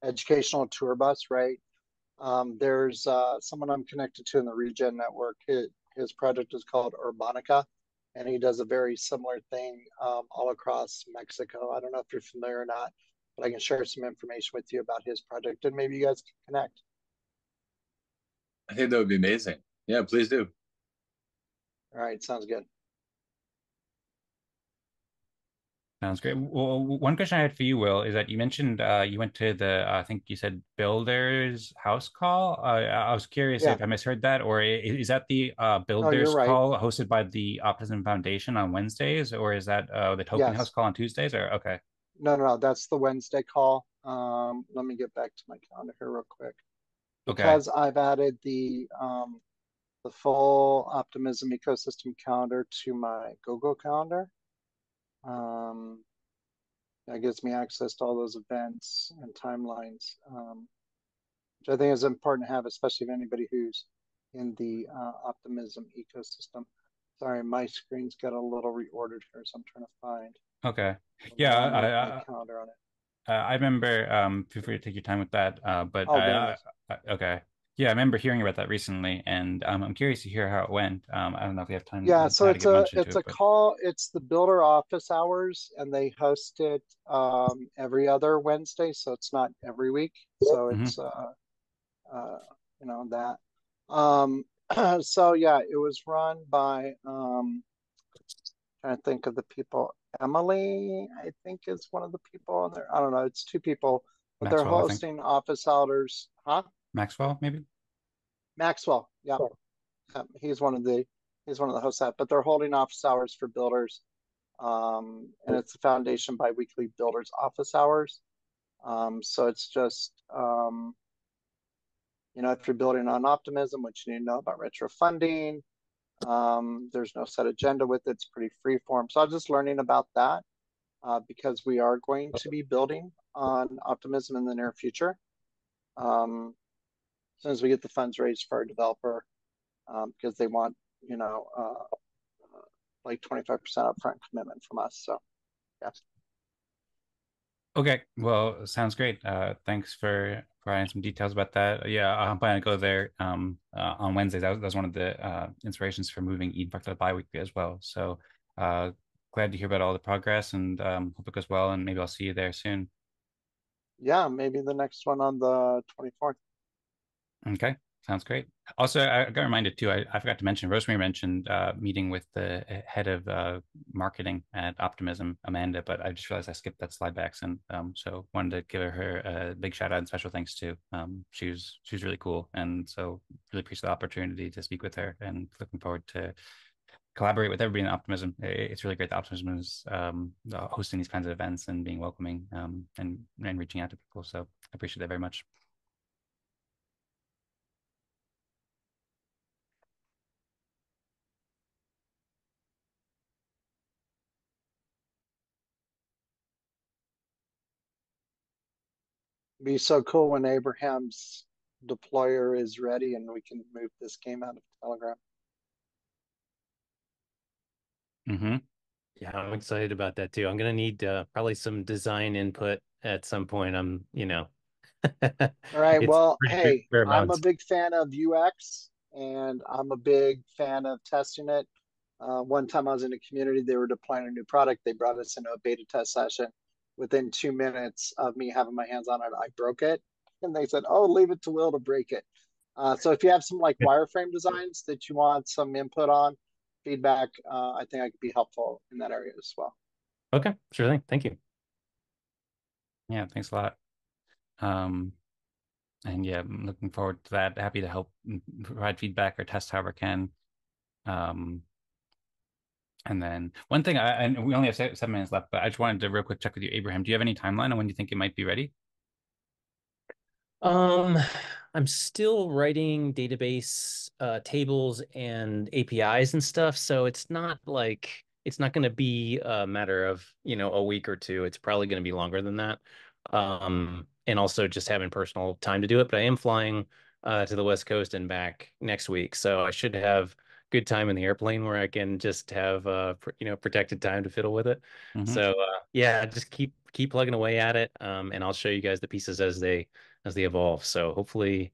educational tour bus, right? There's someone I'm connected to in the Regen Network. His project is called Urbanica, and he does a very similar thing all across Mexico. I don't know if you're familiar or not, but I can share some information with you about his project, and maybe you guys can connect. I think that would be amazing. Yeah, please do. All right, sounds good. Sounds great. Well, one question I had for you, Will, is that you mentioned you went to the, I think you said Builders House Call. I was curious if I misheard that, or is that the Builders Call hosted by the Optimism Foundation on Wednesdays, or is that the Token House Call on Tuesdays? Or okay. No, that's the Wednesday call. Let me get back to my calendar here real quick. Because I've added the full Optimism ecosystem calendar to my Google Calendar. That gives me access to all those events and timelines, which I think is important to have, especially if anybody who's in the Optimism ecosystem. Sorry, my screen's got a little reordered here, so I'm trying to find. Okay. Yeah, my calendar on it. I remember. Feel free to take your time with that. But okay. Yeah, I remember hearing about that recently, and I'm curious to hear how it went. I don't know if we have time Yeah, so now to get much into it's it, a but call. It's the builder office hours, and they host it every other Wednesday, so it's not every week. So Mhm. it's uh, that. Um, so yeah, it was run by trying to think of the people. Emily, I think, is one of the people on there. I don't know. It's two people, but they're Maxwell, I think. hosting office hours. Huh? Maxwell, maybe? Maxwell. Yeah. He's one of the hosts of that, but they're holding office hours for builders. And it's the Foundation Biweekly Builders Office Hours. So it's just if you're building on optimism, what you need to know about retro funding. There's no set agenda with it. It's pretty free form. So I'm just learning about that because we are going to be building on optimism in the near future. As soon as we get the funds raised for our developer, because they want, like 25% upfront commitment from us. So, yeah. Okay, well, sounds great. Thanks for providing some details about that. Yeah, I'm planning to go there on Wednesdays. That was one of the inspirations for moving EF Fractal bi-weekly as well. So glad to hear about all the progress, and hope it goes well, and maybe I'll see you there soon. Yeah, maybe the next one on the 24th. Okay, sounds great. Also, I got reminded too, I forgot to mention, Rosmari mentioned meeting with the head of marketing at Optimism, Amanda, but I just realized I skipped that slide by accident. So wanted to give her a big shout out and special thanks too. She was really cool, and so really appreciate the opportunity to speak with her, and looking forward to collaborate with everybody in Optimism. It's really great that Optimism is hosting these kinds of events and being welcoming, and reaching out to people. So I appreciate that very much. It'd be so cool when Abraham's deployer is ready and we can move this game out of Telegram. Mm-hmm. Yeah, I'm excited about that too. I'm gonna need probably some design input at some point. All right. It's Well, pretty hey, bare I'm a amounts. big fan of UX and I'm a big fan of testing it. One time I was in a community, they were deploying a new product. They brought us into a beta test session. Within 2 minutes of me having my hands on it, I broke it. And they said, oh, leave it to Will to break it. So if you have some like wireframe designs that you want some input on, feedback, I think I could be helpful in that area as well. Okay, sure thing. Thank you. Yeah, thanks a lot. Um, and yeah, I'm looking forward to that. Happy to help provide feedback or test however I can. Um, and then one thing, and we only have 7 minutes left, but I just wanted to real quick check with you, Abraham. Do you have any timeline on when you think it might be ready? Um, I'm still writing database tables and APIs and stuff, so it's not going to be a matter of, a week or two. It's probably going to be longer than that. And also just having personal time to do it, but I am flying to the West Coast and back next week, so I should have good time in the airplane where I can just have protected time to fiddle with it. Mm-hmm. So yeah, just keep plugging away at it, and I'll show you guys the pieces as they evolve. So hopefully,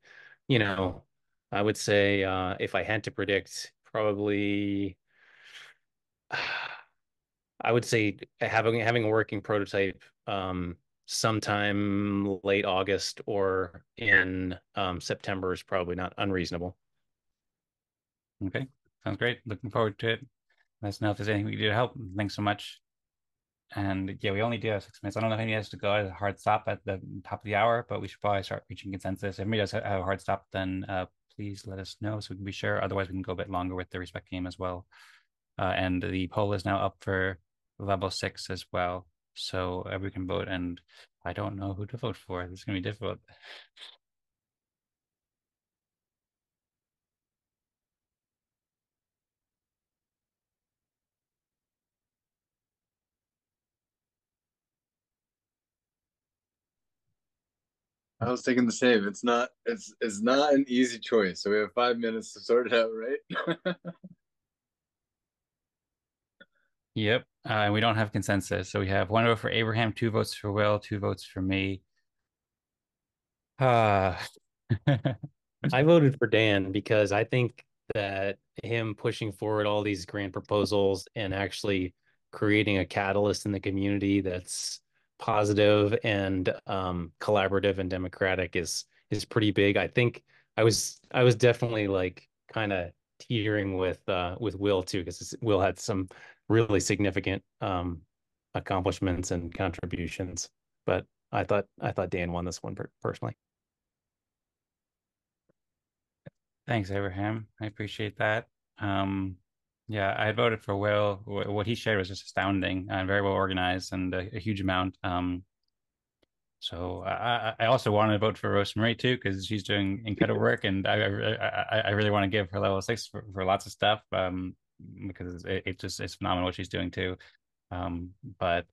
I would say if I had to predict, probably I would say having a working prototype sometime late August or in September is probably not unreasonable. Okay, sounds great. Looking forward to it. Let us know if there's anything we can do to help. Thanks so much. And yeah, we only do have 6 minutes. I don't know if anybody has to go at a hard stop at the top of the hour, but we should probably start reaching consensus. If anybody does have a hard stop, then please let us know so we can be sure. Otherwise, we can go a bit longer with the respect game as well. And the poll is now up for level 6 as well. So everybody can vote, and I don't know who to vote for. This is going to be difficult. I was thinking the same. It's not an easy choice. So we have 5 minutes to sort it out, right? Yep. We don't have consensus. So we have 1 vote for Abraham, 2 votes for Will, 2 votes for me. Uh, I voted for Dan because I think that him pushing forward all these grant proposals and actually creating a catalyst in the community that's positive and collaborative and democratic is pretty big. I think I was definitely like kind of teetering with Will too, because Will had some really significant accomplishments and contributions. But I thought Dan won this one personally. Thanks, Abraham. I appreciate that. Yeah, I voted for Will. What he shared was just astounding and very well organized and a huge amount. So I also want to vote for Rosmari too because she's doing incredible work, and I really want to give her level 6 for lots of stuff. Because it's phenomenal what she's doing too. But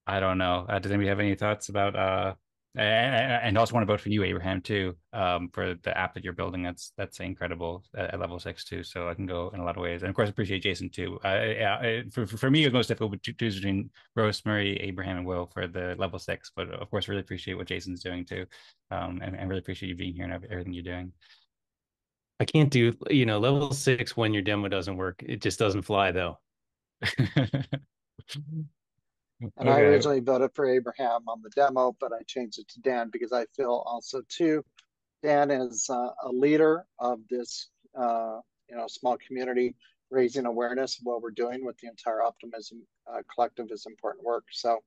I don't know. Does anybody have any thoughts about and also want to vote for you, Abraham, too, for the app that you're building. That's incredible at level 6 too. So I can go in a lot of ways, and of course appreciate Jason too. Yeah, for me, it was most difficult to choose between Rosemary, Abraham, and Will for the level 6. But of course, really appreciate what Jason's doing too, and really appreciate you being here and everything you're doing. I can't do, level 6 when your demo doesn't work. It just doesn't fly though. And I originally voted for Abraham on the demo, but I changed it to Dan because I feel also too, Dan is a leader of this, small community, raising awareness of what we're doing with the entire Optimism collective is important work. So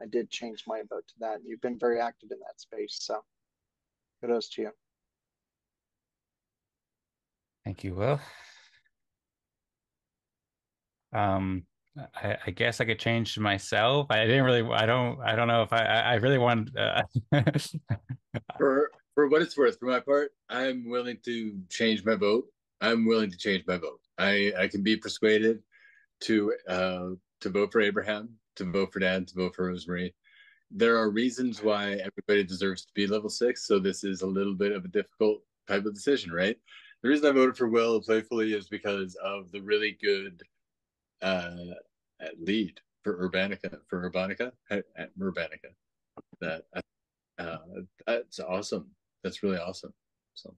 I did change my vote to that. You've been very active in that space. So kudos to you. Thank you, Will. I guess I could change myself. I don't know if I really want For what it's worth, for my part, I'm willing to change my vote. I'm willing to change my vote. I can be persuaded to vote for Abraham, to vote for Dan, to vote for Rosmari. There are reasons why everybody deserves to be level 6, so this is a little bit of a difficult type of decision, right? The reason I voted for Will playfully is because of the really good lead for Urbanica at Urbanica. That's awesome. That's really awesome. So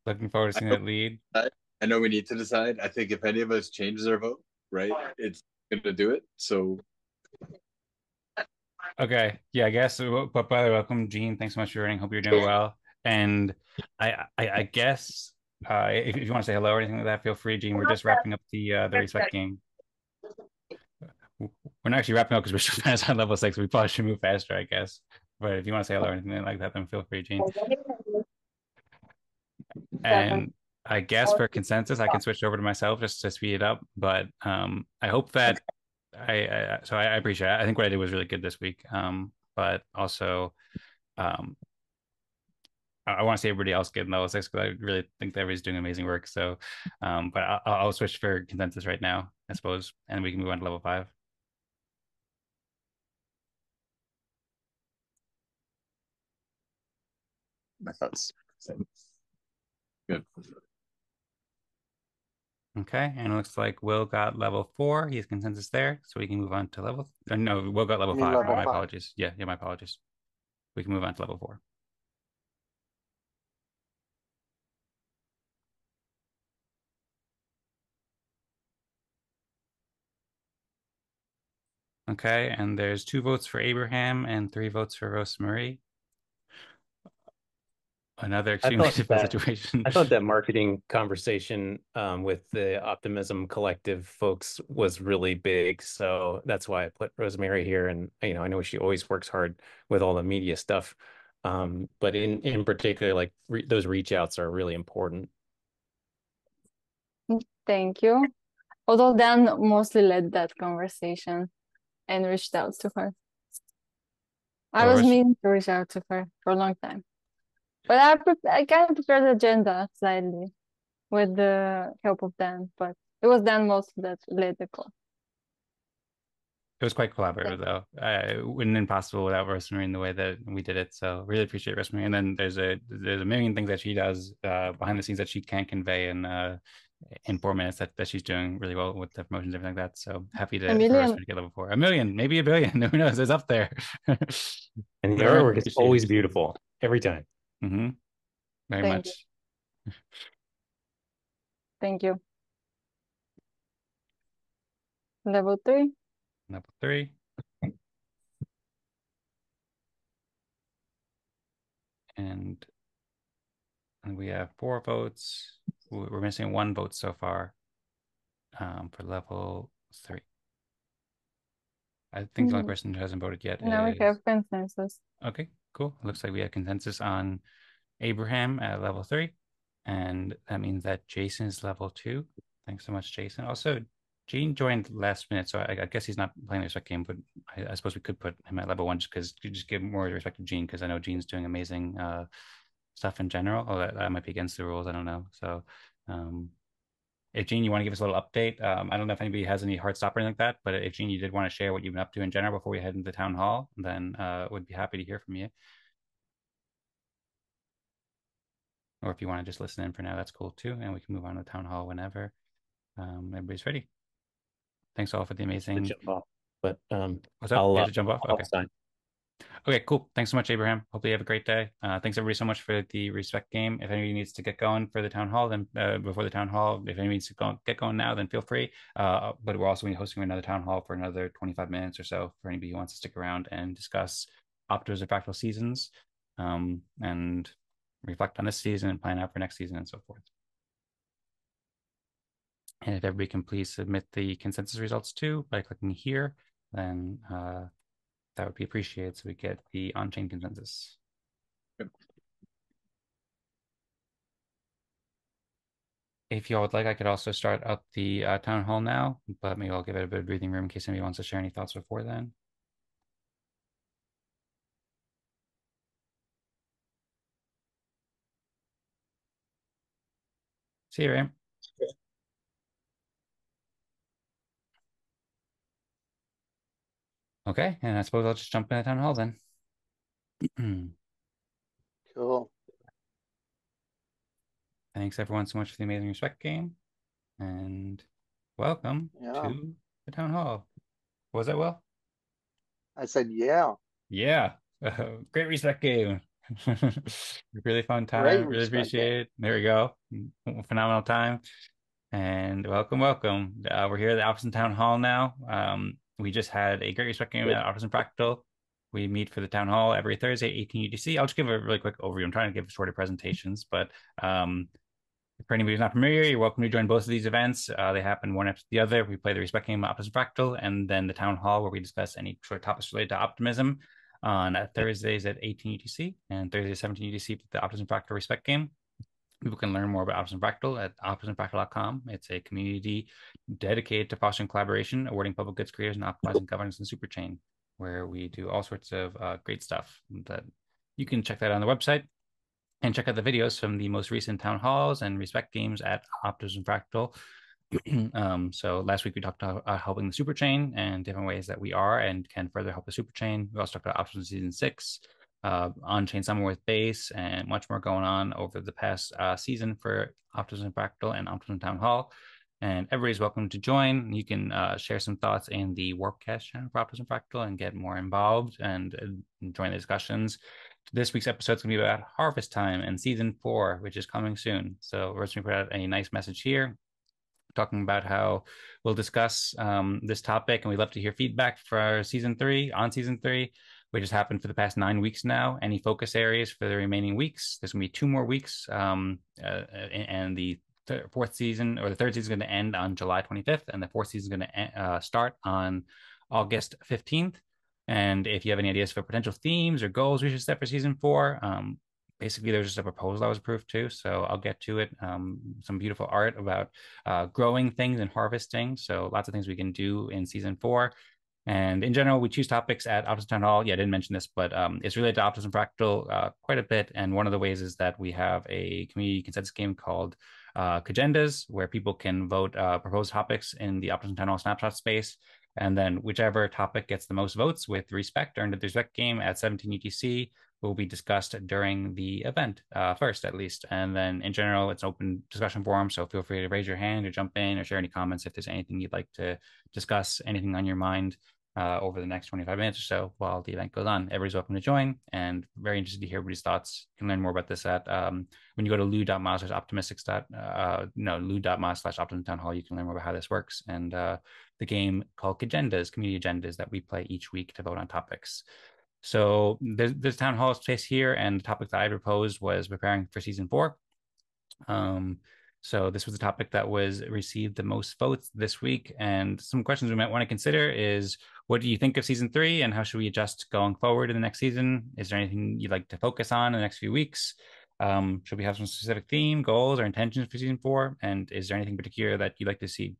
looking forward to seeing that lead. I know we need to decide. I think if any of us changes our vote, right, it's gonna do it. So okay, yeah, I guess. But by the way, welcome, Gene. Thanks so much for joining. Hope you're doing well. And I guess if you want to say hello or anything like that, feel free, Gene. We're just wrapping up the respect game. We're not actually wrapping up because we're still trying to sign level 6. We probably should move faster, I guess. But if you want to say hello or anything like that, then feel free, Gene. And I guess for consensus, I can switch over to myself just to speed it up. But I hope that I appreciate it. I think what I did was really good this week. But also I want to see everybody else get in level 6 because I really think that everybody's doing amazing work. So but I'll switch for consensus right now, I suppose, and we can move on to level 5. my thoughts. Good. Okay, and it looks like Will got level 4. He has consensus there, so we can move on to level. No, Will got level 5. My apologies. Yeah, my apologies. We can move on to level 4. Okay, and there's 2 votes for Abraham and 3 votes for Rosemarie. Another extremely difficult situation. I thought that marketing conversation with the Optimism Collective folks was really big. So that's why I put Rosmari here. And, I know she always works hard with all the media stuff. But in particular, like those reach outs are really important. Thank you. Although Dan mostly led that conversation and reached out to her. I was meaning to reach out to her for a long time. But I kind of prepared the agenda slightly with the help of Dan, but it was Dan mostly that led the call. It was quite collaborative, though. It wouldn't been possible without Rosemarie in the way that we did it. So really appreciate Rosemarie. And then there's a million things that she does behind the scenes that she can't convey in 4 minutes that she's doing really well with the promotions, everything like that. So happy for Rosemarie to get level 4. 1 million, maybe 1 billion. Who knows? It's up there. And the artwork is always beautiful every time. Mm-hmm. very Thank much. Thank you. Level 3. Level 3. And we have 4 votes. We're missing 1 vote so far for level 3. I think the only person who hasn't voted yet Now is... we have consensus. Okay, cool. Looks like we have consensus on Abraham at level 3. And that means that Jason is level 2. Thanks so much, Jason. Also, Gene joined last minute, so I guess he's not playing the respect game, but I suppose we could put him at level 1 just because to just give more respect to Gene, because I know Gene's doing amazing stuff in general. Oh, that might be against the rules. I don't know. So if Gene, you want to give us a little update, I don't know if anybody has any hard stop or anything like that, but if Gene, you did want to share what you've been up to in general before we head into the town hall, then would be happy to hear from you. Or if you want to just listen in for now, that's cool too. And we can move on to the town hall whenever everybody's ready. Thanks all for the amazing. Jump off, but What's up? You have to jump off? Okay. Sign. Okay, cool. Thanks so much, Abraham. Hopefully you have a great day. Thanks everybody so much for the respect game. If anybody needs to get going for the town hall, then before the town hall, if anybody needs to get going now, then feel free. But we're also going to be hosting another town hall for another 25 minutes or so for anybody who wants to stick around and discuss Optimism Fractal seasons and reflect on this season and plan out for next season and so forth. And if everybody can please submit the consensus results too by clicking here, then that would be appreciated so we get the on-chain consensus. Yep. If y'all would like, I could also start up the town hall now, but maybe I'll give it a bit of breathing room in case anybody wants to share any thoughts before then. See you, Ram. Okay, and I suppose I'll just jump in the town hall then. Cool. Thanks everyone so much for the amazing respect game, and welcome to the town hall. What was that, Will? I said, yeah. Yeah, great respect game. Really fun time. Great Really respect appreciate it. There we go. Phenomenal time. And welcome. We're here at the Optimism Town Hall now. We just had a great respect game at Optimism Fractal. We meet for the town hall every Thursday at 18 UTC. I'll just give a really quick overview. I'm trying to give shorter presentations, but for anybody who's not familiar, you're welcome to join both of these events. They happen one after the other. We play the respect game Optimism Fractal, and then the town hall where we discuss any sort of topics related to optimism on Thursdays at 18 UTC and Thursdays 17 UTC for the Optimism Fractal respect game. People can learn more about Optimism Fractal at optimismfractal.com. It's a community dedicated to fostering collaboration, awarding public goods creators, and optimizing governance and Superchain, where we do all sorts of great stuff. That you can check that on the website and check out the videos from the most recent town halls and respect games at Optimism Fractal. So last week we talked about helping the Superchain and different ways that we are and can further help the Superchain. We also talked about Optimism Season 6, on-chain summer with base, and much more going on over the past season for Optimism Fractal and Optimism Town Hall. And everybody's welcome to join. You can share some thoughts in the Warpcast channel for Optimism Fractal and get more involved and join the discussions. This week's episode is going to be about harvest time and season 4, which is coming soon. So we're just going to put out a nice message here, talking about how we'll discuss this topic, and we'd love to hear feedback for season 3, which has happened for the past 9 weeks now. Any focus areas for the remaining weeks? There's going to be 2 more weeks, and the fourth season, or the third season, is going to end on July 25th, and the fourth season is going to start on August 15th. And if you have any ideas for potential themes or goals we should set for season 4, basically there's just a proposal that was approved too, so I'll get to it. Some beautiful art about growing things and harvesting, so lots of things we can do in season 4. And in general, we choose topics at Optimism Town Hall. Yeah, I didn't mention this, but it's related to Optimism Fractal quite a bit. And one of the ways is that we have a community consensus game called Cagendas, where people can vote proposed topics in the Optimism Town Hall Snapshot space. And then whichever topic gets the most votes with respect earned at the respect game at 17 UTC will be discussed during the event first, at least. And then in general, it's an open discussion forum. So feel free to raise your hand or jump in or share any comments if there's anything you'd like to discuss, anything on your mind. over the next 25 minutes or so while the event goes on. Everybody's welcome to join, and very interested to hear everybody's thoughts. You can learn more about this at when you go to lou.ma/optimism town hall. You can learn more about how this works and the game called Cagendas, community agendas that we play each week to vote on topics. So there's town hall space here, and the topic that I proposed was preparing for season 4. So this was the topic that was received the most votes this week. And some questions we might want to consider is, what do you think of season 3 and how should we adjust going forward in the next season? Is there anything you'd like to focus on in the next few weeks? Should we have some specific theme, goals, or intentions for season 4? And is there anything particular that you'd like to see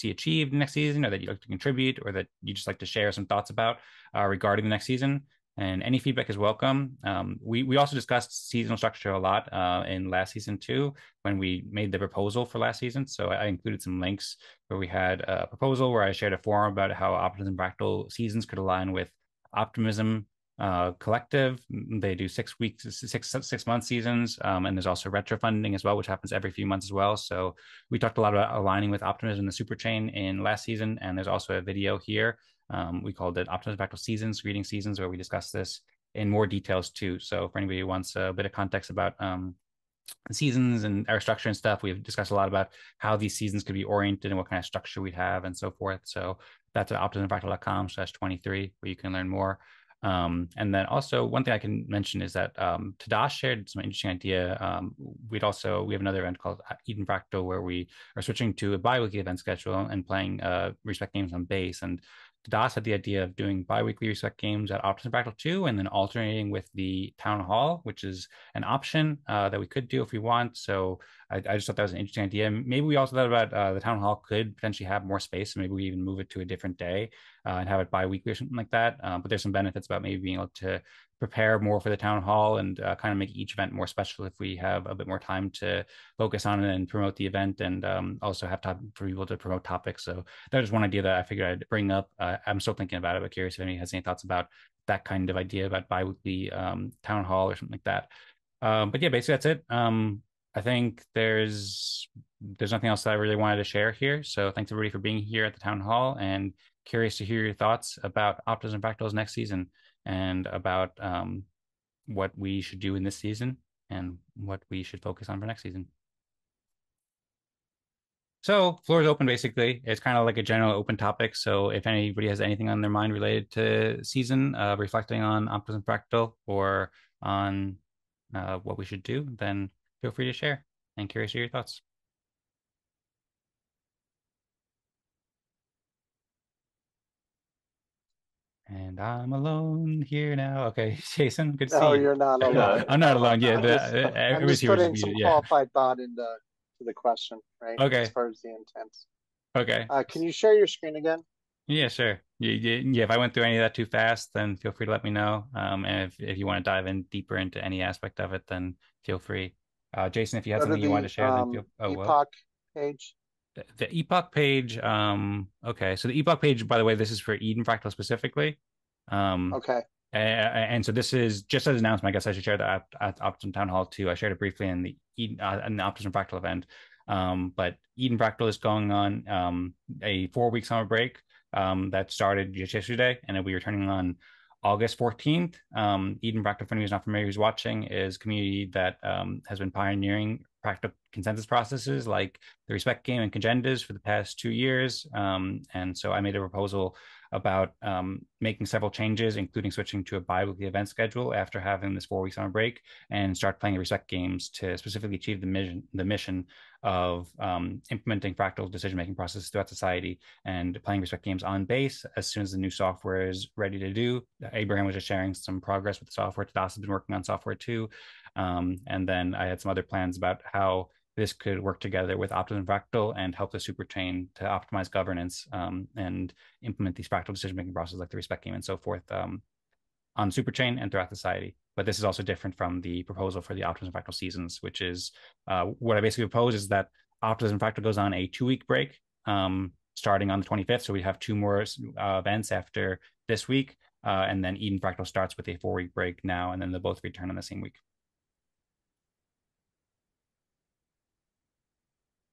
achieved next season, or that you'd like to contribute, or that you just like to share some thoughts about regarding the next season? And any feedback is welcome. We also discussed seasonal structure a lot in last season too, when we made the proposal for last season. So I included some links where we had a proposal where I shared a forum about how Optimism Fractal seasons could align with Optimism Collective. They do 6 weeks, 6 month seasons, and there's also retro funding as well, which happens every few months as well. So we talked a lot about aligning with Optimism, the Superchain, in last season, and there's also a video here. We called it Optimism Fractal Seasons, Reading Seasons, where we discussed this in more details too. So for anybody who wants a bit of context about seasons and our structure and stuff, we've discussed a lot about how these seasons could be oriented and what kind of structure we'd have and so forth. So that's at optimismfractal.com/23, where you can learn more. And then also one thing I can mention is that Tadash shared some interesting idea. We have another event called Eden Fractal, where we are switching to a biweekly event schedule and playing respect games on base. And Das had the idea of doing biweekly respect games at Optimism Fractal 2 and then alternating with the town hall, which is an option that we could do if we want. So I just thought that was an interesting idea. Maybe we also thought about the town hall could potentially have more space. So maybe we even move it to a different day and have it bi-weekly or something like that. But there's some benefits about maybe being able to prepare more for the town hall and kind of make each event more special if we have a bit more time to focus on it and promote the event, and also have time for people to promote topics. So that was one idea that I figured I'd bring up. I'm still thinking about it, but curious if anybody has any thoughts about that kind of idea about bi-weekly town hall or something like that. But yeah, basically that's it. I think there's nothing else that I really wanted to share here. So thanks everybody for being here at the town hall, and curious to hear your thoughts about Optimism Fractals next season, and about what we should do in this season and what we should focus on for next season. So floor is open, basically. It's kind of like a general open topic. So if anybody has anything on their mind related to season, reflecting on Optimism Fractal or on what we should do, then feel free to share. And curious to hear your thoughts. And I'm alone here now. Okay, Jason, good to see you. No, you're not alone. I'm not alone. Yeah, I'm just putting some qualified thought into the question, right? Okay. As far as the intent. Okay. Can you share your screen again? Yeah, sure. Yeah, if I went through any of that too fast, then feel free to let me know. And if you want to dive in deeper into any aspect of it, then feel free. Jason, if you have something you want to share, then feel. Epoch page. The Epoch page. Okay, so the Epoch page, by the way, this is for Eden Fractal specifically. Okay. And so this is just as an announcement. I guess I should share that at Optimism Town Hall too. I shared it briefly in the Optimism Fractal event. But Eden Fractal is going on a 4-week summer break that started just yesterday, and it'll be returning on August 14th. Eden Fractal, for anyone who's not familiar, who's watching, is a community that has been pioneering practical consensus processes like the respect game and Cagendas for the past 2 years. And so I made a proposal about making several changes, including switching to a bi-weekly event schedule after having this 4-week summer break, and start playing respect games to specifically achieve the mission of implementing fractal decision-making processes throughout society and playing respect games on base as soon as the new software is ready to do. Abraham was just sharing some progress with the software. Tadas has been working on software too. And then I had some other plans about how this could work together with Optimism Fractal and help the Superchain to optimize governance and implement these fractal decision-making processes like the respect game and so forth on Superchain and throughout society. But this is also different from the proposal for the Optimism Fractal seasons, which is what I basically propose is that Optimism Fractal goes on a 2-week break starting on the 25th. So we have 2 more events after this week. And then Eden Fractal starts with a 4-week break now, and then they'll both return on the same week.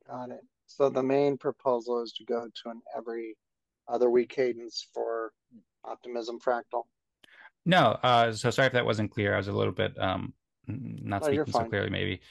Got it. So the main proposal is to go to an every other week cadence for Optimism Fractal? No, so sorry if that wasn't clear. I was a little bit not No, you're speaking so fine. clearly, maybe.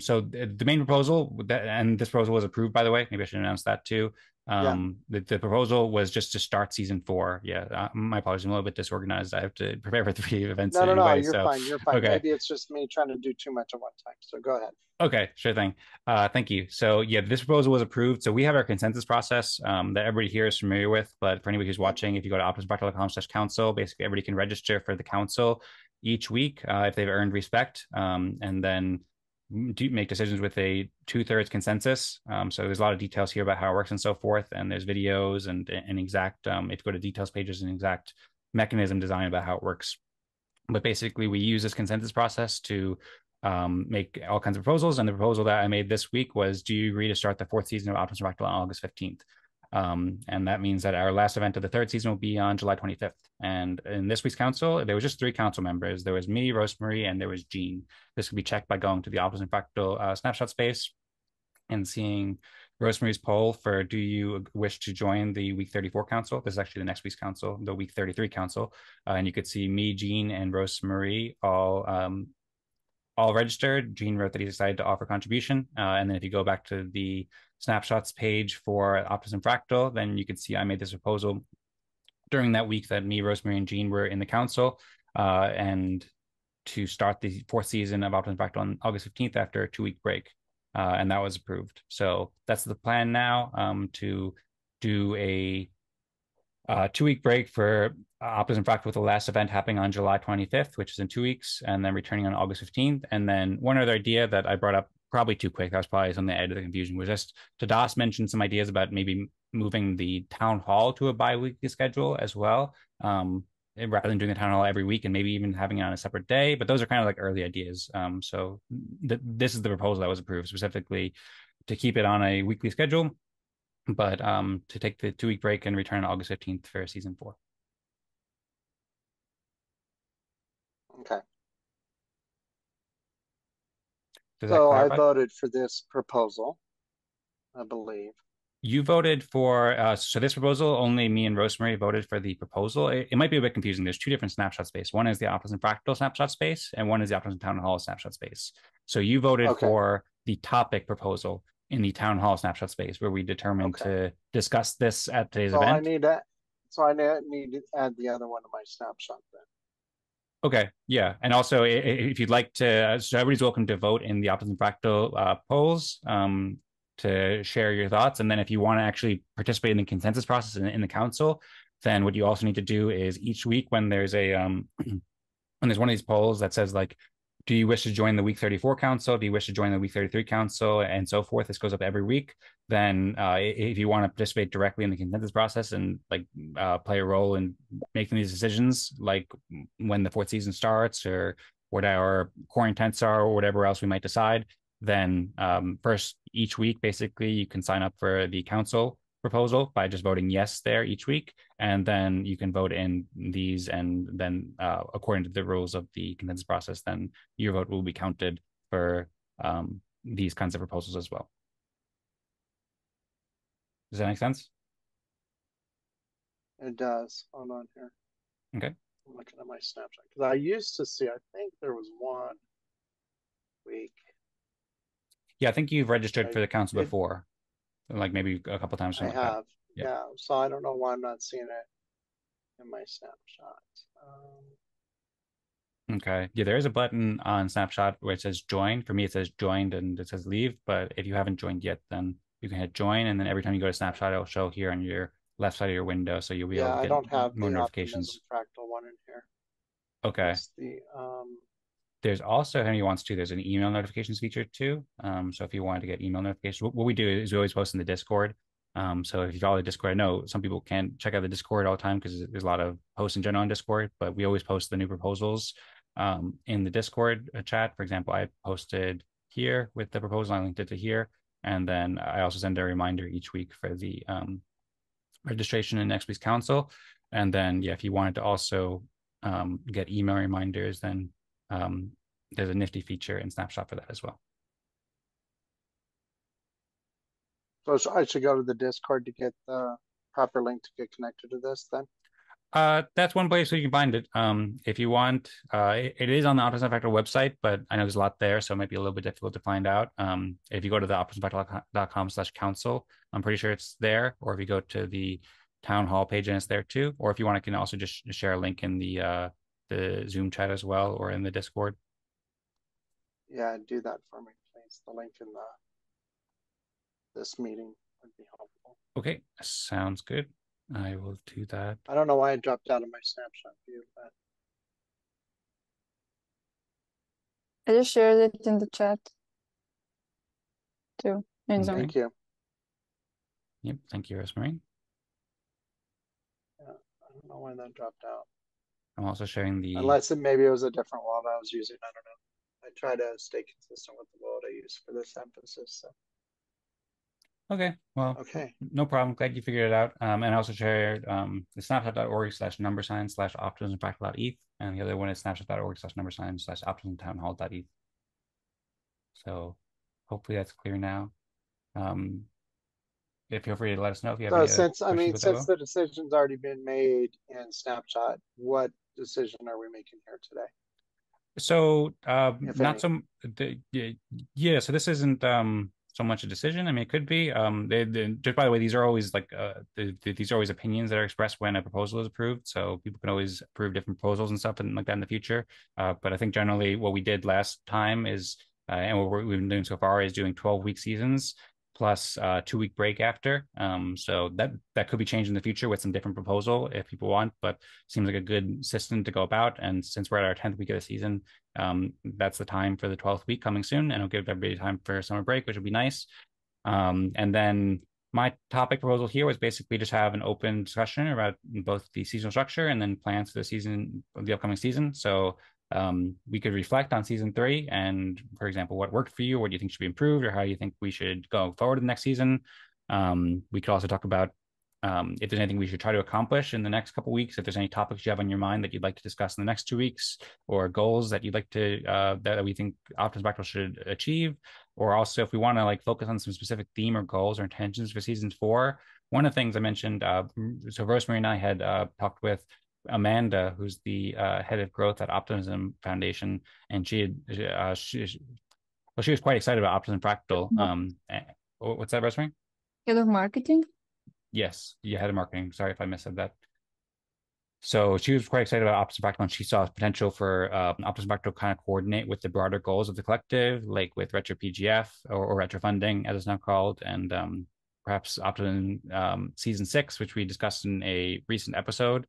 So the main proposal, and this proposal was approved, by the way. Maybe I should announce that too. The proposal was just to start season 4. Yeah, my apologies. I'm a little bit disorganized. I have to prepare for 3 events No, anyway. you're So fine. You're fine. okay. Maybe it's just me trying to do too much at one time. So go ahead. Okay, sure thing. Thank you. So yeah, this proposal was approved. So we have our consensus process that everybody here is familiar with. But for anybody who's watching, if you go to optimismfractal.com/council, basically everybody can register for the council each week if they've earned respect, and then make decisions with a 2/3 consensus. So there's a lot of details here about how it works and so forth. And there's videos and exact, if you go to details pages, and exact mechanism design about how it works. But basically, we use this consensus process to make all kinds of proposals. And the proposal that I made this week was, do you agree to start the 4th season of Optimism Fractal on August 15th? And that means that our last event of the 3rd season will be on July 25th. And in this week's council, there was just 3 council members. There was me, Rosmari, and there was Jean. This can be checked by going to the Optimism Fractal Snapshot space and seeing Rosemary's poll for, do you wish to join the week 34 council? This is actually the next week's council, the week 33 council. And you could see me, Jean, and Rosemary all registered. Jean wrote that he decided to offer contribution. And then if you go back to the snapshots page for Optimism Fractal, then you can see I made this proposal during that week that me, Rosemary, and Jean were in the council, and to start the 4th season of Optimism Fractal on August 15th after a 2-week break. And that was approved. So that's the plan now, to do a 2-week break for Optimism Fractal, with the last event happening on July 25th, which is in 2 weeks, and then returning on August 15th. And then one other idea that I brought up, probably too quick, that was probably on the edge of the confusion, was just to Das mentioned some ideas about maybe moving the town hall to a bi-weekly schedule as well, rather than doing the town hall every week, and maybe even having it on a separate day. But those are kind of like early ideas. So this is the proposal that was approved, specifically to keep it on a weekly schedule, but to take the 2-week break and return on August 15th for season 4. Okay. So I voted for this proposal, I believe. You voted for, so this proposal, only me and Rosemary voted for the proposal. It might be a bit confusing. There's 2 different snapshot space. One is the Optimism Fractal snapshot space, and one is the Optimism Town Hall snapshot space. So you voted for the topic proposal in the Town Hall snapshot space, where we determined to discuss this at today's event. I need to add the other one to my snapshot then. Okay, yeah. And also, if you'd like to, so everybody's welcome to vote in the Optimism Fractal polls, to share your thoughts. And then if you want to actually participate in the consensus process in the council, then what you also need to do is each week when there's a when there's one of these polls that says, like, do you wish to join the week 34 council? Do you wish to join the week 33 council? And so forth. This goes up every week. Then if you want to participate directly in the consensus process and like play a role in making these decisions, like when the 4th season starts, or what our core intents are, or whatever else we might decide, then first each week, basically, you can sign up for the council proposal by just voting yes there each week. And then you can vote in these, and then according to the rules of the consensus process, then your vote will be counted for these kinds of proposals as well. Does that make sense? It does. Hold on here. Okay. I'm looking at my snapshot, because I used to see, I think there was 1 week. Yeah, I think you've registered for the council before, like maybe a couple times. I have, yeah. So I don't know why I'm not seeing it in my snapshot. Okay. Yeah, there is a button on Snapshot where it says join. For me, it says joined and it says leave. But if you haven't joined yet, then you can hit join. And then every time you go to Snapshot, it'll show here on your left side of your window. So you'll be able to get I don't have more the notifications. Optimism Fractal one in here. Okay. It's the, There's also, if anyone wants to, there's an email notifications feature too. So if you wanted to get email notifications, what we do is we always post in the Discord. So if you follow the Discord, I know some people can't check out the Discord all the time because there's a lot of posts in general on Discord, but we always post the new proposals in the Discord chat. For example, I posted here with the proposal, I linked it to here. And then I also send a reminder each week for the registration in next week's council. And then, yeah, if you wanted to also get email reminders, then there's a nifty feature in Snapshot for that as well. So I should go to the Discord to get the proper link to get connected to this then? That's one place where you can find it. If you want, it is on the Optimism Fractal website, but I know there's a lot there, so it might be a little bit difficult to find out. If you go to the optimismfractal.com/council, I'm pretty sure it's there. Or if you go to the town hall page and it's there too. Or if you want, I can also just share a link in the Zoom chat as well, or in the Discord. Yeah, do that for me, please. The link in this meeting would be helpful. Okay, sounds good. I will do that. I don't know why I dropped out of my snapshot view, but I just shared it in the chat too. In Zoom. thank you. Yep, thank you, Rosmari. Yeah, I don't know why that dropped out. I'm also sharing the. Unless maybe it was a different wallet I was using. I don't know. I try to stay consistent with the wallet I use for this emphasis. So. Okay, well, okay, no problem. Glad you figured it out. And I also shared the snapshot.org/numbersign/optimism fractal.eth, and the other one is snapshot.org/numbersign/optimismtownhall.eth. So hopefully that's clear now. Feel free to let us know if you have any since questions the decision's already been made in Snapshot, what decision are we making here today? So not so yeah. So this isn't so much a decision. I mean, it could be. Just by the way, these are always like these are always opinions that are expressed when a proposal is approved. So people can always approve different proposals and stuff and like that in the future. But I think generally what we did last time is, and what we've been doing so far is doing 12-week seasons plus 2-week break after. So that could be changed in the future with some different proposal if people want, but seems like a good system to go about. And since we're at our 10th week of the season, that's the time for the 12th week coming soon, and it'll give everybody time for summer break, which would be nice. And then my topic proposal here was basically just have an open discussion about both the seasonal structure and then plans for the upcoming season. So we could reflect on season 3 and, for example, what worked for you, what do you think should be improved, or how you think we should go forward in the next season. We could also talk about if there's anything we should try to accomplish in the next couple of weeks, if there's any topics you have on your mind that you'd like to discuss in the next 2 weeks, or goals that you'd like to that we think Optimism Fractal should achieve, or also if we want to like focus on some specific theme or goals or intentions for season 4. One of the things I mentioned, so Rosmari and I had talked with Amanda, who's the head of growth at Optimism Foundation, and she was quite excited about Optimism Fractal. What's that, Rosmari? Head of marketing? Yes, you head of marketing. Sorry if I missaid that. So she was quite excited about Optimism Fractal, and she saw potential for Optimism Fractal to kind of coordinate with the broader goals of the collective, like with retroPGF or retrofunding, as it's now called, and perhaps Optimism Season 6, which we discussed in a recent episode.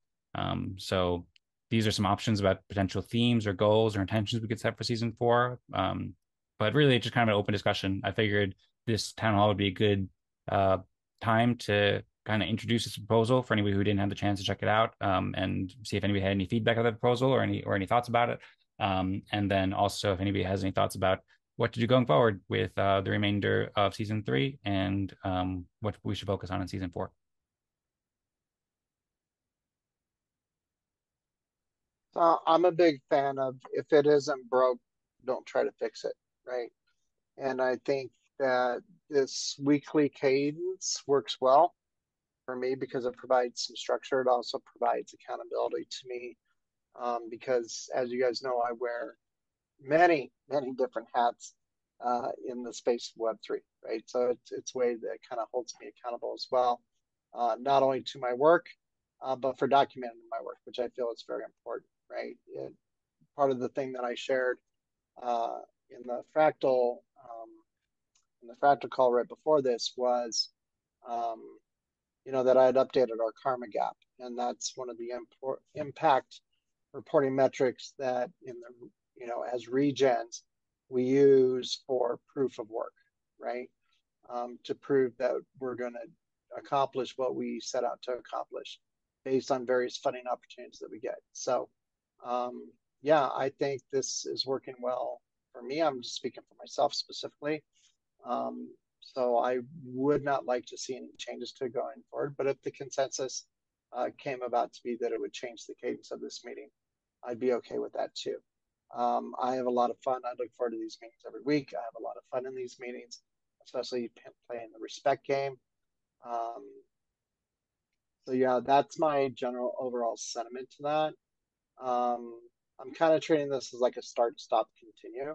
So these are some options about potential themes or goals or intentions we could set for season 4. But really, just kind of an open discussion. I figured this town hall would be a good time to kind of introduce this proposal for anybody who didn't have the chance to check it out, and see if anybody had any feedback of the proposal or any thoughts about it. And then also if anybody has any thoughts about what to do going forward with the remainder of season 3 and what we should focus on in season 4. I'm a big fan of, if it isn't broke, don't try to fix it, right? And I think that this weekly cadence works well for me because it provides some structure. It also provides accountability to me, because as you guys know, I wear many different hats in the space of Web3, right? So it's a way that kind of holds me accountable as well, not only to my work, but for documenting my work, which I feel is very important, right? Part of the thing that I shared in the fractal call right before this was, that I had updated our karma gap, and that's one of the impact reporting metrics that as regens we use for proof of work, right? To prove that we're going to accomplish what we set out to accomplish based on various funding opportunities that we get. So yeah, I think this is working well for me. I'm just speaking for myself specifically. So I would not like to see any changes to going forward, but if the consensus came about to be that it would change the cadence of this meeting, I'd be okay with that too. I have a lot of fun. I look forward to these meetings every week. I have a lot of fun in these meetings, especially playing the respect game. So yeah, that's my general overall sentiment to that. I'm kind of treating this as like a start, stop, continue.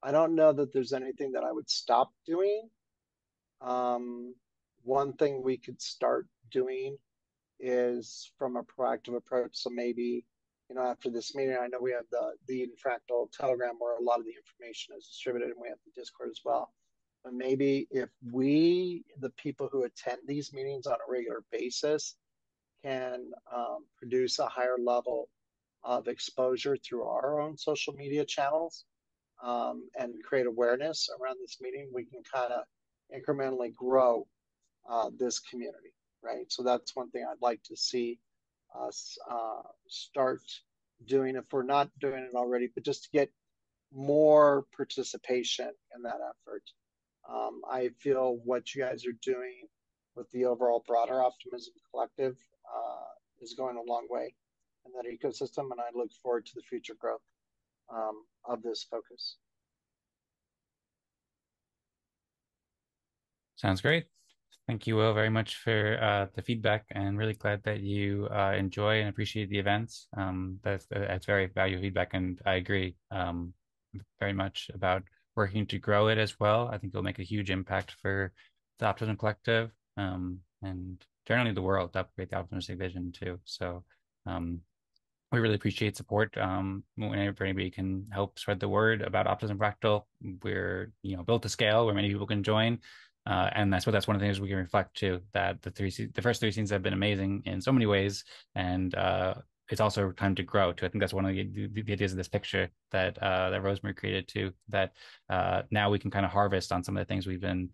I don't know that there's anything that I would stop doing. One thing we could start doing is from a proactive approach. So maybe, after this meeting, I know we have the EF and Fractal Telegram where a lot of the information is distributed, and we have the Discord as well. But maybe if we, the people who attend these meetings on a regular basis, can produce a higher level of exposure through our own social media channels, and create awareness around this meeting, we can kind of incrementally grow this community, right? So that's one thing I'd like to see us start doing if we're not doing it already, but just to get more participation in that effort. I feel what you guys are doing with the overall broader Optimism Collective is going a long way in that ecosystem, and I look forward to the future growth of this focus. Sounds great. Thank you, Will, very much for the feedback, and really glad that you enjoy and appreciate the events. That's very valuable feedback, and I agree very much about working to grow it as well. I think it'll make a huge impact for the Optimism Collective, and generally the world to upgrade the optimistic vision too. So we really appreciate support. Whenever anybody can help spread the word about Optimism Fractal, we're built to scale where many people can join. And that's one of the things we can reflect too, that the first three seasons have been amazing in so many ways, and it's also time to grow too. I think that's one of the ideas of this picture that Rosmari created too, that now we can kind of harvest on some of the things we've been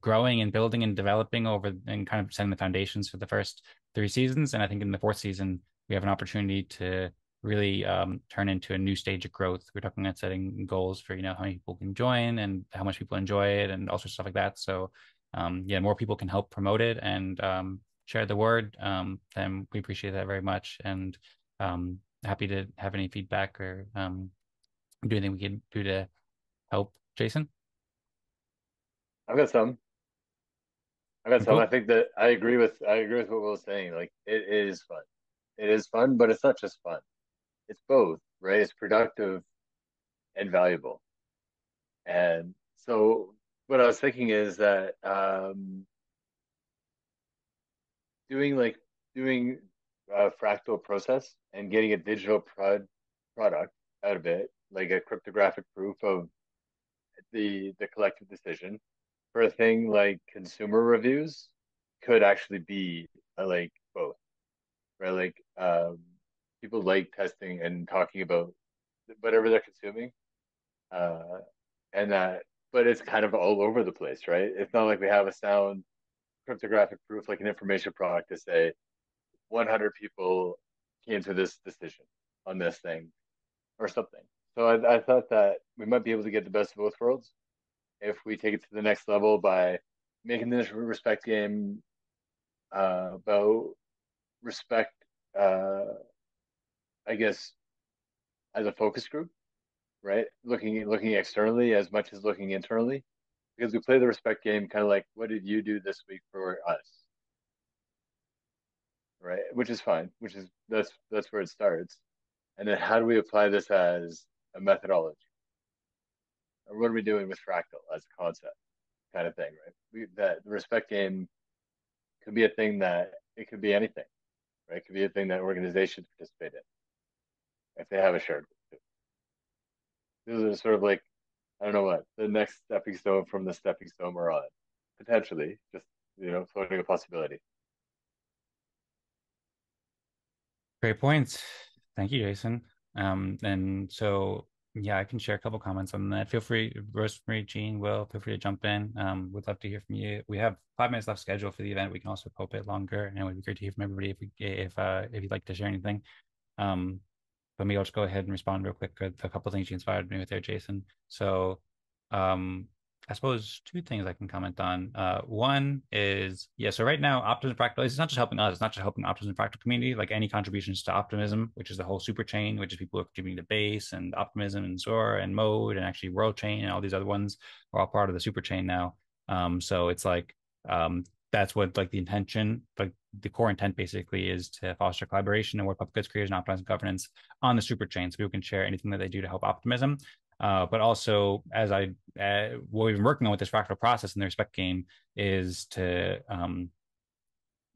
growing and building and developing over, and kind of setting the foundations for the first three seasons. And I think in the fourth season, we have an opportunity to really turn into a new stage of growth. We're talking about setting goals for how many people can join and how much people enjoy it and all sorts of stuff like that. So more people can help promote it and share the word, then we appreciate that very much, and happy to have any feedback or do anything we can do to help. Jason? I've got some. Cool. I think that I agree with what Will was saying. Like, it is fun. It is fun, but it's not just fun. It's both, right? It's productive and valuable. And so what I was thinking is that doing a fractal process and getting a digital product out of it, like a cryptographic proof of the collective decision, for a thing like consumer reviews, could actually be like both, right? Like people like testing and talking about whatever they're consuming, and that, but it's kind of all over the place, right? It's not like we have a sound cryptographic proof, like an information product, to say 100 people came to this decision on this thing or something. So I thought that we might be able to get the best of both worlds if we take it to the next level by making this respect game about respect, I guess, as a focus group, right? Looking externally as much as looking internally, because we play the respect game kind of like, what did you do this week for us, right? Which is fine. That's where it starts, and then how do we apply this as a methodology, or what are we doing with fractal as a concept, kind of thing, right? That the respect game could be a thing that it could be anything, right? It could be a thing that organizations participate in if they have a shared goal. These are sort of like, I don't know what the next stepping stone from the stepping stone we're on, potentially, just floating a possibility. Great points. Thank you, Jason. And so, yeah, I can share a couple comments on that. Feel free, Rosmari, Jean, Will, feel free to jump in. We'd love to hear from you. We have 5 minutes left scheduled for the event. We can also go a bit longer, and it would be great to hear from everybody if you'd like to share anything. But maybe I'll just go ahead and respond real quick with a couple of things you inspired me with there, Jason. So, I suppose 2 things I can comment on. One is, so right now, Optimism Fractal, it's not just helping us, it's not just helping the Optimism Fractal community, like any contributions to Optimism, which is the whole super chain, which is people who are contributing to Base and Optimism and Zora and Mode and actually World Chain and all these other ones are all part of the super chain now. So it's like, that's what like the intention, like the core intent basically is to foster collaboration and work public goods creation and optimize governance on the super chain, so people can share anything that they do to help optimism. But also, as what we've been working on with this fractal process in the respect game is to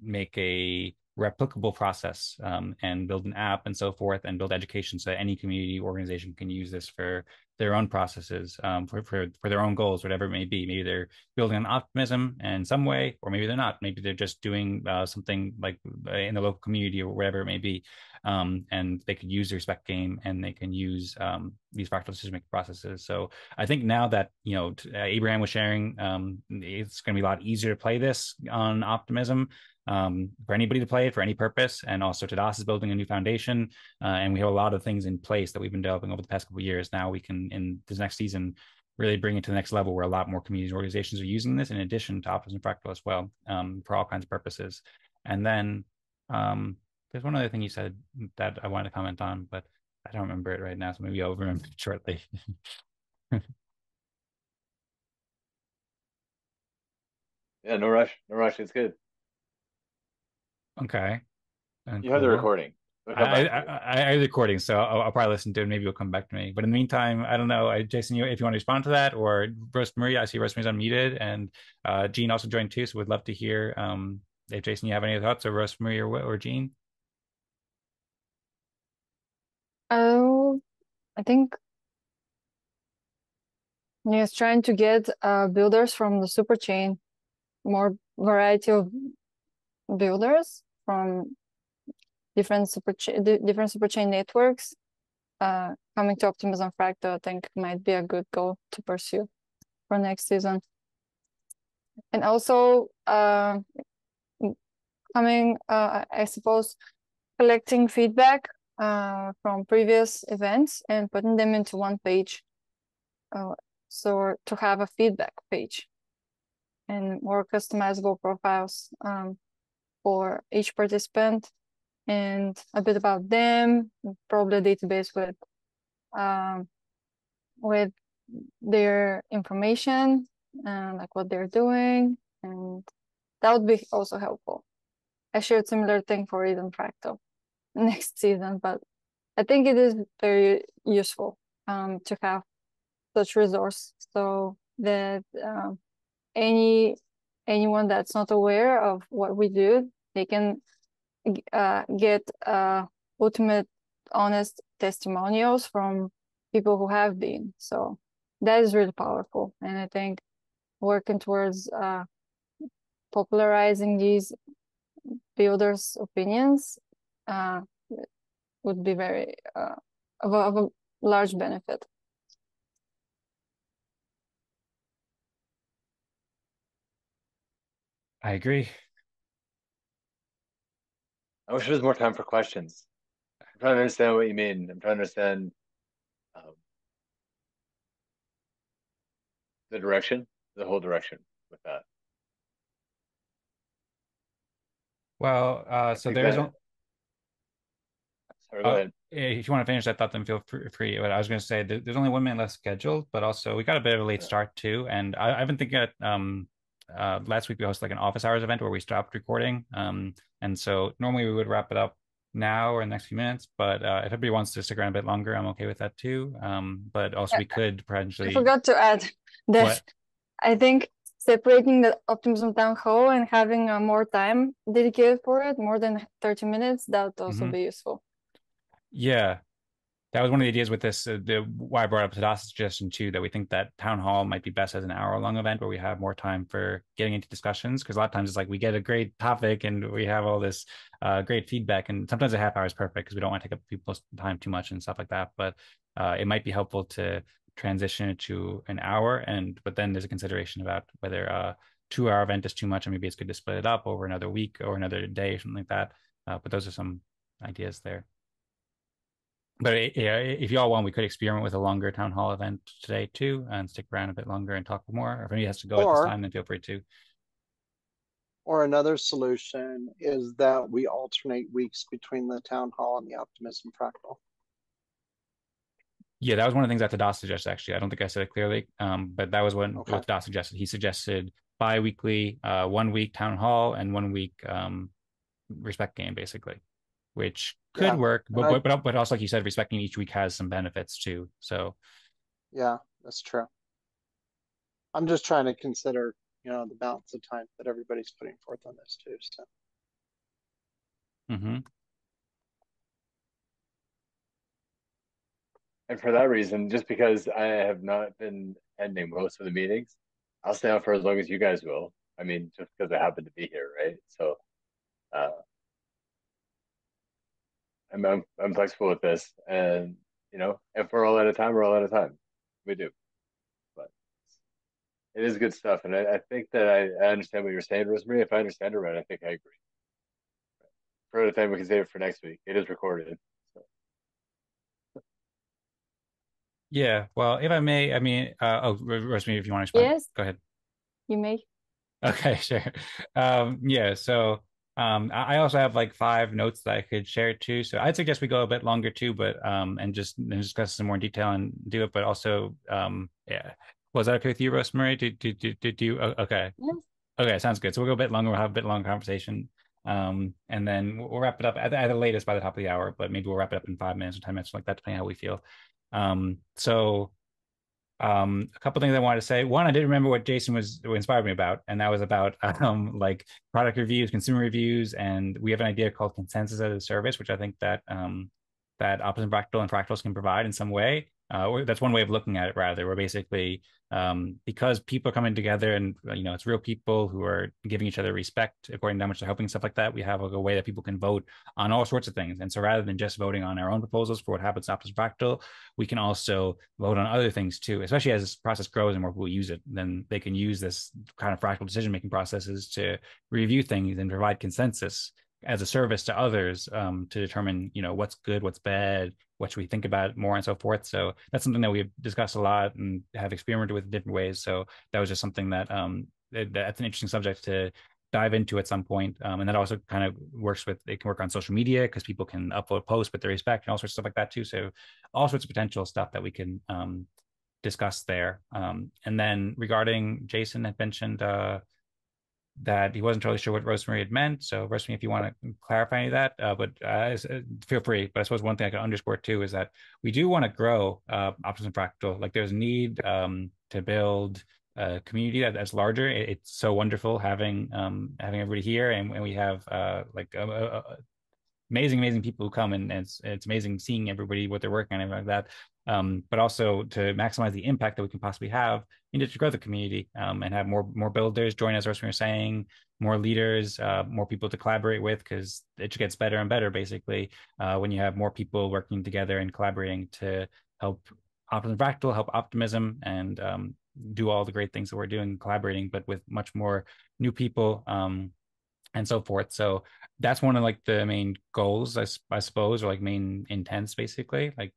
make a replicable process, and build an app and so forth, and build education so that any community organization can use this for their own processes, for their own goals, whatever it may be. Maybe they're building an optimism in some way, or maybe they're not. Maybe they're just doing something like in the local community or whatever it may be. And they could use the respect game, and they can use these fractal decision-making processes. So I think now that, Abraham was sharing, it's going to be a lot easier to play this on Optimism, for anybody to play it for any purpose. And also Tadas is building a new foundation, and we have a lot of things in place that we've been developing over the past couple of years. Now we can, in this next season, really bring it to the next level where a lot more communities and organizations are using this in addition to Optimism Fractal as well, for all kinds of purposes. And then there's one other thing you said that I wanted to comment on, but I don't remember it right now, so maybe I'll remember it shortly. Yeah, no rush. It's good. Okay. You have the Cool. recording. I have the recording, so I'll probably listen to it. Maybe it'll come back to me. But in the meantime, I don't know, Jason, if you want to respond to that, or Rosmari, I see Rosmari's unmuted, and Jean also joined too, so we'd love to hear if Jason, you have any thoughts, or Rosmari or Jean. Oh, I think he's trying to get builders from the super chain, more variety of builders from different super chain networks, coming to Optimism Fractal. I think might be a good goal to pursue for next season. And also coming, I suppose, collecting feedback from previous events and putting them into one page. So to have a feedback page and more customizable profiles for each participant, and a bit about them, probably a database with their information and like what they're doing, and that would be also helpful. I shared similar thing for Eden Fractal next season, but I think it is very useful to have such resource, so that anyone that's not aware of what we do, they can get ultimate honest testimonials from people who have been. So that is really powerful, and I think working towards popularizing these builders' opinions would be very of a large benefit. I agree. I wish there was more time for questions. I'm trying to understand what you mean. I'm trying to understand the direction, the whole direction with that. Well, so there's Sorry, go ahead. If you want to finish that thought, then feel free. But I was going to say there's only 1 minute left scheduled, but also we got a bit of a late start too. And I've been thinking that last week we hosted like an office hours event where we stopped recording. And so normally we would wrap it up now or in the next few minutes, but if everybody wants to stick around a bit longer, I'm okay with that too. But also we could potentially. I forgot to add that. What? I think separating the Optimism Town Hall and having more time dedicated for it, more than 30 minutes, that would also be useful. Yeah, that was one of the ideas with this, why I brought up Tadas' suggestion too, that we think that town hall might be best as an hour-long event where we have more time for getting into discussions, because a lot of times it's like we get a great topic and we have all this great feedback, and sometimes a half hour is perfect because we don't want to take up people's time too much and stuff like that. But it might be helpful to transition it to an hour, but then there's a consideration about whether a 2-hour event is too much, and maybe it's good to split it up over another week or another day or something like that. But those are some ideas there. But yeah, if y'all want, we could experiment with a longer town hall event today too, and stick around a bit longer and talk more. Or if anybody has to go at this time, then feel free to. Or another solution is that we alternate weeks between the town hall and the Optimism Fractal. Yeah, that was one of the things that Tadas suggested, actually. I don't think I said it clearly, but that was what Tadas suggested. He suggested bi-weekly, 1 week town hall and 1 week respect game, basically, which could work. But also, like you said, respecting each week has some benefits too. So yeah, that's true. I'm just trying to consider, the balance of time that everybody's putting forth on this too. So. And for that reason, just because I have not been attending most of the meetings, I'll stay on for as long as you guys will. I mean, just because I happen to be here, right? So, I'm flexible with this, and if we're all out of time, we're all out of time. We do, but it is good stuff, and I think that I understand what you're saying, Rosmari. If I understand it right, I think I agree. For other time, we can save it for next week. It is recorded. So. Yeah, well, if I may, I mean, Rosmari, if you want to respond, Yes, go ahead. you may. Okay, sure. Yeah, so I also have like 5 notes that I could share too. So I'd suggest we go a bit longer too, but and just discuss some more detail and do it. But also, yeah, was that okay with you, Rosemary? Did you? Okay, Yes. okay, sounds good. So we'll go a bit longer. We'll have a bit longer conversation. And then we'll wrap it up at the latest by the top of the hour, but maybe we'll wrap it up in 5 minutes or 10 minutes like that, depending on how we feel. So a couple things I wanted to say. One, I did remember what Jason was inspired me about, and that was about like product reviews, consumer reviews, and we have an idea called consensus as a service, which I think that that Optimism Fractal and Fractals can provide in some way. That's one way of looking at it, rather, where basically because people are coming together and it's real people who are giving each other respect according to how much they're helping, stuff like that. We have a way that people can vote on all sorts of things, and so rather than just voting on our own proposals for what happens to Optimism Fractal, we can also vote on other things too, especially as this process grows and more people use it. Then they can use this kind of fractal decision making processes to review things and provide consensus as a service to others to determine what's good, what's bad, what should we think about more, and so forth. So that's something that we've discussed a lot and have experimented with in different ways. So that was just something that that's an interesting subject to dive into at some point. And that also kind of it can work on social media because people can upload posts with their respect and all sorts of stuff like that too. So all sorts of potential stuff that we can discuss there. And then regarding Jason had mentioned that he wasn't totally sure what Rosmari had meant. So Rosmari, if you want to clarify any of that, but feel free. But I suppose one thing I can underscore too is that we do want to grow Optimism Fractal. Like there's a need to build a community that's larger. It's so wonderful having everybody here, and we have amazing people who come, and it's amazing seeing everybody what they're working on and everything like that. But also to maximize the impact that we can possibly have, we need to grow the community and have more builders join us, as we were saying, more leaders, more people to collaborate with, because it just gets better and better basically when you have more people working together and collaborating to help Optimism Fractal, help Optimism, and do all the great things that we're doing, collaborating, but with much more new people and so forth. So that's one of like the main goals, I suppose, or like main intents, basically. Like,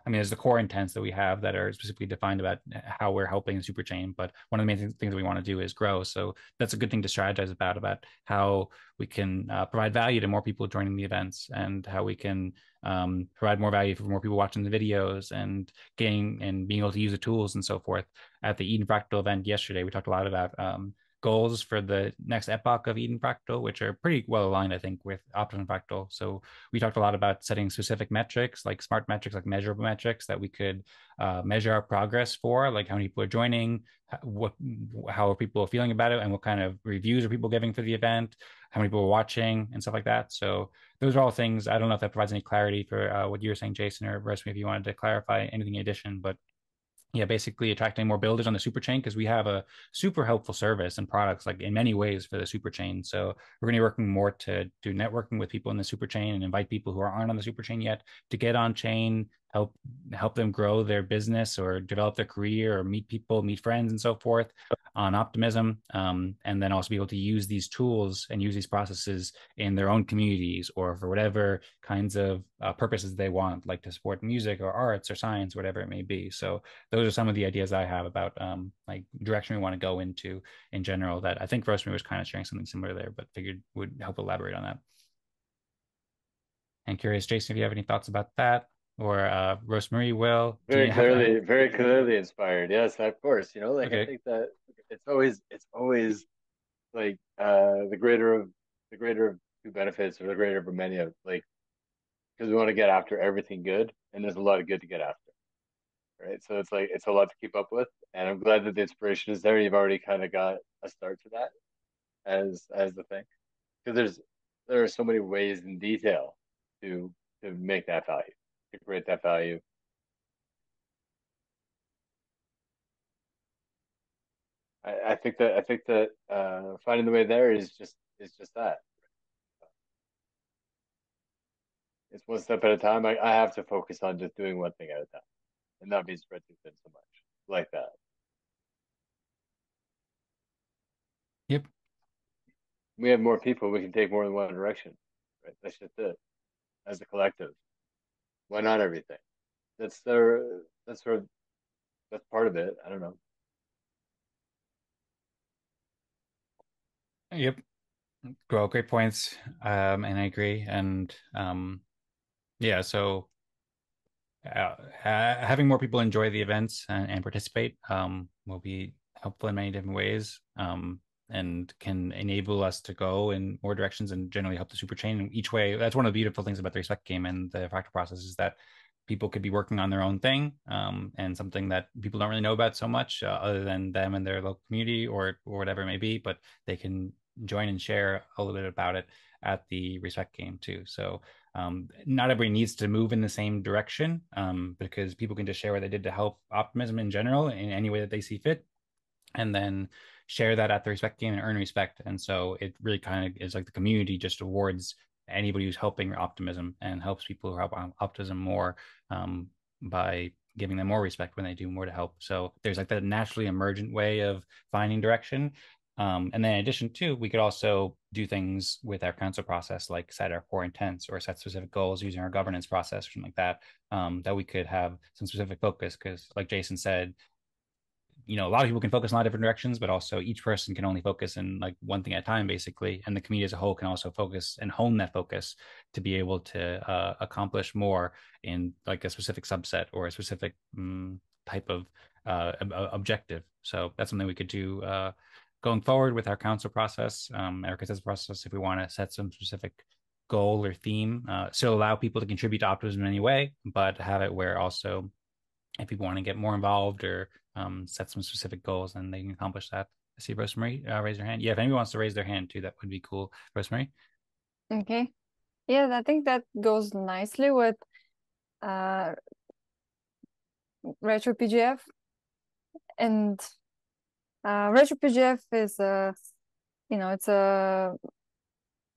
I mean, there's the core intents that we have that are specifically defined about how we're helping the Superchain. But one of the main things that we want to do is grow. So that's a good thing to strategize about how we can provide value to more people joining the events, and how we can provide more value for more people watching the videos and being able to use the tools and so forth. At the Eden Fractal event yesterday, we talked a lot about goals for the next epoch of Eden Fractal, which are pretty well aligned, I think, with Optimism Fractal. So we talked a lot about setting specific metrics, like smart metrics, like measurable metrics that we could measure our progress for, like how many people are joining, how are people feeling about it, and what kind of reviews are people giving for the event, how many people are watching, and stuff like that. So those are all things. I don't know if that provides any clarity for what you were saying, Jason, or Rosmi, if you wanted to clarify anything in addition, but yeah, basically attracting more builders on the Superchain, because we have a super helpful service and products like in many ways for the Superchain. So we're going to be working more to do networking with people in the Superchain and invite people who aren't on the Superchain yet to get on chain, help them grow their business or develop their career or meet people, meet friends, and so forth on Optimism, and then also be able to use these tools and use these processes in their own communities or for whatever kinds of purposes they want, like to support music or arts or science, whatever it may be. So those are some of the ideas I have about like direction we want to go into in general, that I think Rosemary was kind of sharing something similar there, but figured would help elaborate on that. And curious, Jason, if you have any thoughts about that, or Rosemary will. Very clearly inspired. Yes, of course. Okay. I think that it's always like the greater of two benefits, or the greater of many of, like, because we want to get after everything good, and there's a lot of good to get after, right? So it's like it's a lot to keep up with, and I'm glad that the inspiration is there. You've already kind of got a start to that as the thing, because there are so many ways in detail to make that value, to create that value. I think that finding the way there is just that. It's one step at a time. I have to focus on just doing one thing at a time, and not being spread too thin so much like that. Yep. We have more people, we can take more than one direction, right? That's just it. As a collective, why not everything? That's that's part of it. I don't know. Yep. Well, great points. And I agree. And yeah, so having more people enjoy the events and participate will be helpful in many different ways, and can enable us to go in more directions and generally help the super chain in each way. That's one of the beautiful things about the respect game and the fractal process, is that people could be working on their own thing, and something that people don't really know about so much, other than them and their local community or whatever it may be, but they can join and share a little bit about it at the respect game too. So not everybody needs to move in the same direction, because people can just share what they did to help optimism in general in any way that they see fit, and then share that at the respect game and earn respect. And so it really kind of is like the community just awards anybody who's helping optimism and helps people who help optimism more, by giving them more respect when they do more to help. So there's like that naturally emergent way of finding direction. And then in addition to, we could also do things with our council process, like set our core intents or set specific goals using our governance process or something like that, that we could have some specific focus. Because like Jason said, a lot of people can focus in a lot of different directions, but also each person can only focus in like one thing at a time, basically. And the community as a whole can also focus and hone that focus to be able to accomplish more in like a specific subset or a specific type of objective. So that's something we could do going forward with our council process, our consensus process, if we want to set some specific goal or theme. So allow people to contribute to optimism in any way, but have it where also if people want to get more involved or set some specific goals, then they can accomplish that. I see Rosmari raise her hand. Yeah, if anyone wants to raise their hand too, that would be cool. Rosmari? Okay. Yeah, I think that goes nicely with retroPGF. And retroPGF is it's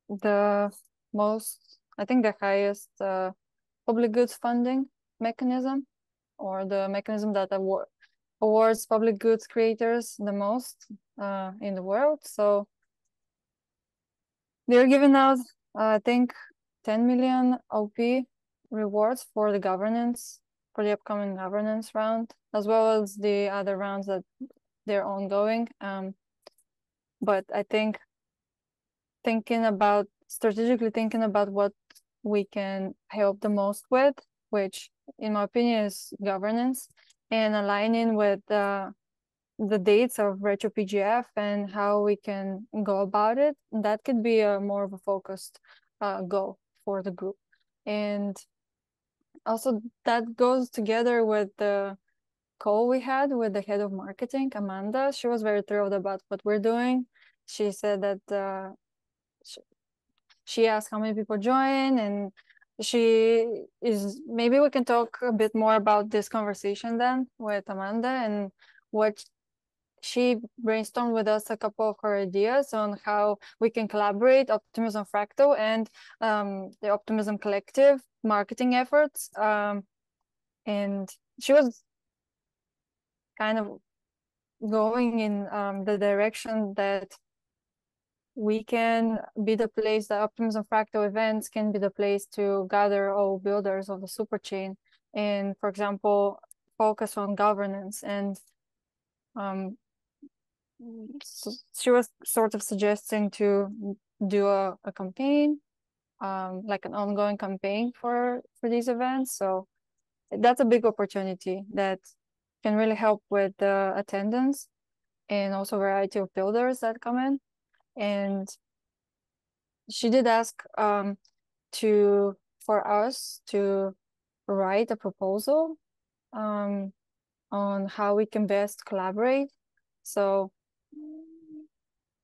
the most, I think the highest public goods funding mechanism, or the mechanism that awards public goods creators the most in the world. So they're giving out, I think, 10 million OP rewards for the governance, for the upcoming governance round, as well as the other rounds that they're ongoing. But I think strategically thinking about what we can help the most with, which in my opinion is governance, and aligning with the dates of retroPGF and how we can go about it, that could be a more of a focused goal for the group. And also that goes together with the call we had with the head of marketing, Amanda. She was very thrilled about what we're doing. She said that she asked how many people join, and maybe we can talk a bit more about this conversation then with Amanda, and what she brainstormed with us a couple of her ideas on how we can collaborate Optimism Fractal and the Optimism Collective marketing efforts. And she was kind of going in the direction that we can be the place, the Optimism Fractal events can be the place to gather all builders of the super chain and, for example, focus on governance. And so she was sort of suggesting to do a campaign, like an ongoing campaign for these events. So that's a big opportunity that can really help with the attendance. and also a variety of builders that come in. And she did ask for us to write a proposal on how we can best collaborate. So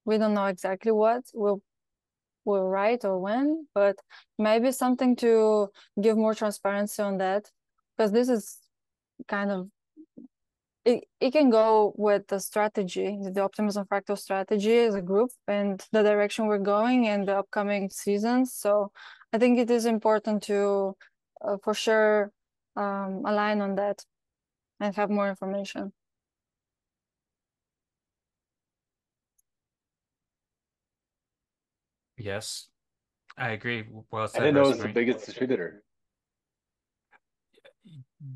we don't know exactly what we'll write or when, but maybe something to give more transparency on that, because this is kind of it can go with the strategy, the Optimism Fractal strategy as a group and the direction we're going in the upcoming seasons. So I think it is important to for sure align on that and have more information. Yes, I agree. Well I said, didn't know it was the Rosmari. biggest distributor.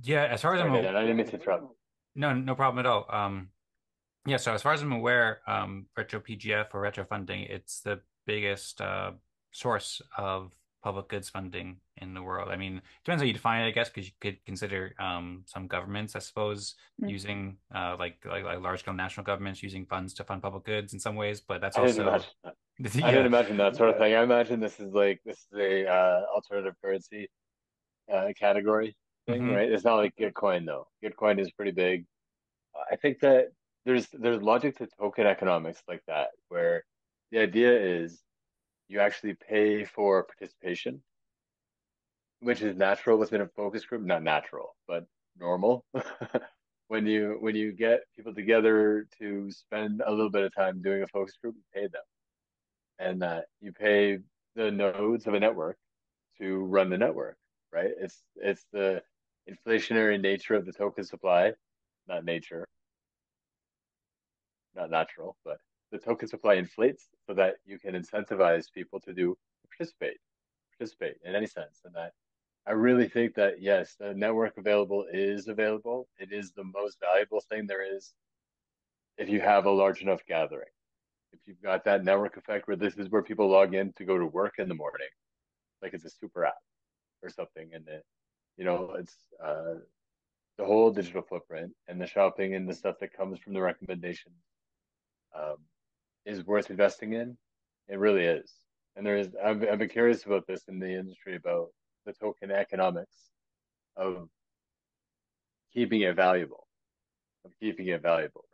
Yeah, as far as Sorry, Dan, I didn't mean to interrupt. no problem at all. Yeah, so as far as I'm aware, retroPGF or retro funding, it's the biggest source of public goods funding in the world. I mean, it depends how you define it, I guess, because you could consider some governments, I suppose, using like large scale national governments using funds to fund public goods in some ways, but that's I didn't also imagine that. I yeah. didn't imagine that sort of thing. I imagine this is a alternative currency category thing, Mhm. right? It's not like Gitcoin though. Gitcoin is pretty big. I think that there's logic to token economics like that, where the idea is you actually pay for participation, which is natural within a focus group. Not natural, but normal. When you get people together to spend a little bit of time doing a focus group, you pay them, and that you pay the nodes of a network to run the network, right? It's the inflationary nature of the token supply, not nature, not natural, but the token supply inflates so that you can incentivize people to participate in any sense. And that I really think that yes, the network is available. It is the most valuable thing there is if you have a large enough gathering. If you've got that network effect where this is where people log in to go to work in the morning, like it's a super app or something, and it's the whole digital footprint and the shopping and the stuff that comes from the recommendations um, is worth investing in. It really is. And I've been curious about this in the industry about the token economics of keeping it valuable,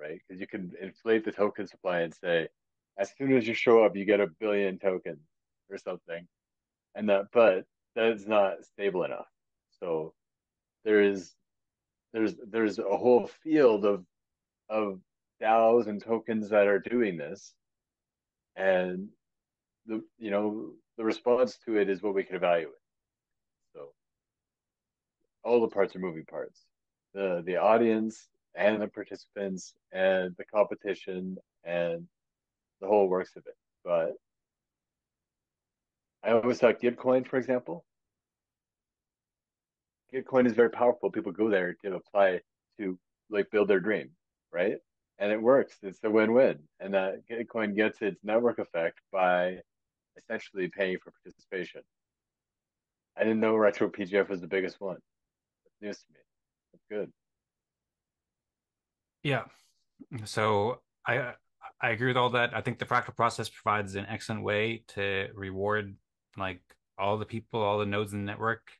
right? Because you can inflate the token supply and say, as soon as you show up, you get 1 billion tokens or something, but that is not stable enough. So there is there's a whole field of DAOs and tokens that are doing this, and the response to it is what we can evaluate. So all the parts are moving parts. The audience and the participants and the competition and the whole works of it. But I always thought Gitcoin, for example, Gitcoin is very powerful. People go there to apply to like build their dream, right? And it works. It's a win-win. And that Gitcoin gets its network effect by essentially paying for participation. I didn't know retroPGF was the biggest one. It's news to me. That's good. Yeah. So I agree with all that. I think the fractal process provides an excellent way to reward like all the people, all the nodes in the network,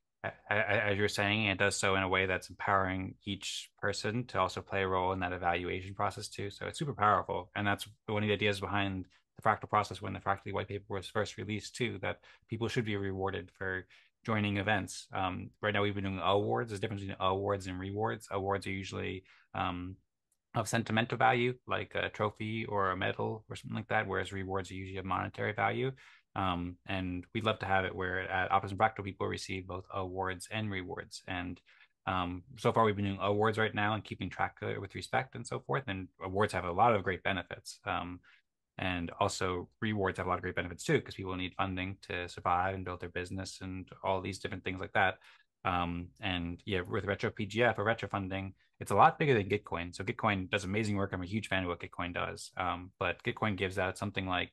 as you're saying. And it does so in a way that's empowering each person to also play a role in that evaluation process too. So it's super powerful, and that's one of the ideas behind the fractal process when the Fractal white paper was first released too. That people should be rewarded for joining events. Right now we've been doing awards. There's a difference between awards and rewards. Awards are usually of sentimental value, like a trophy or a medal or something like that, whereas rewards are usually of monetary value. And we'd love to have it where at Optimism Fractal people receive both awards and rewards. And so far we've been doing awards right now and keeping track of it with respect and so forth. And awards have a lot of great benefits. And also rewards have a lot of great benefits too, because people need funding to survive and build their business and all these different things like that. And yeah, with retroPGF or retro funding, it's a lot bigger than Gitcoin. So Gitcoin does amazing work. I'm a huge fan of what Gitcoin does. But Gitcoin gives out something like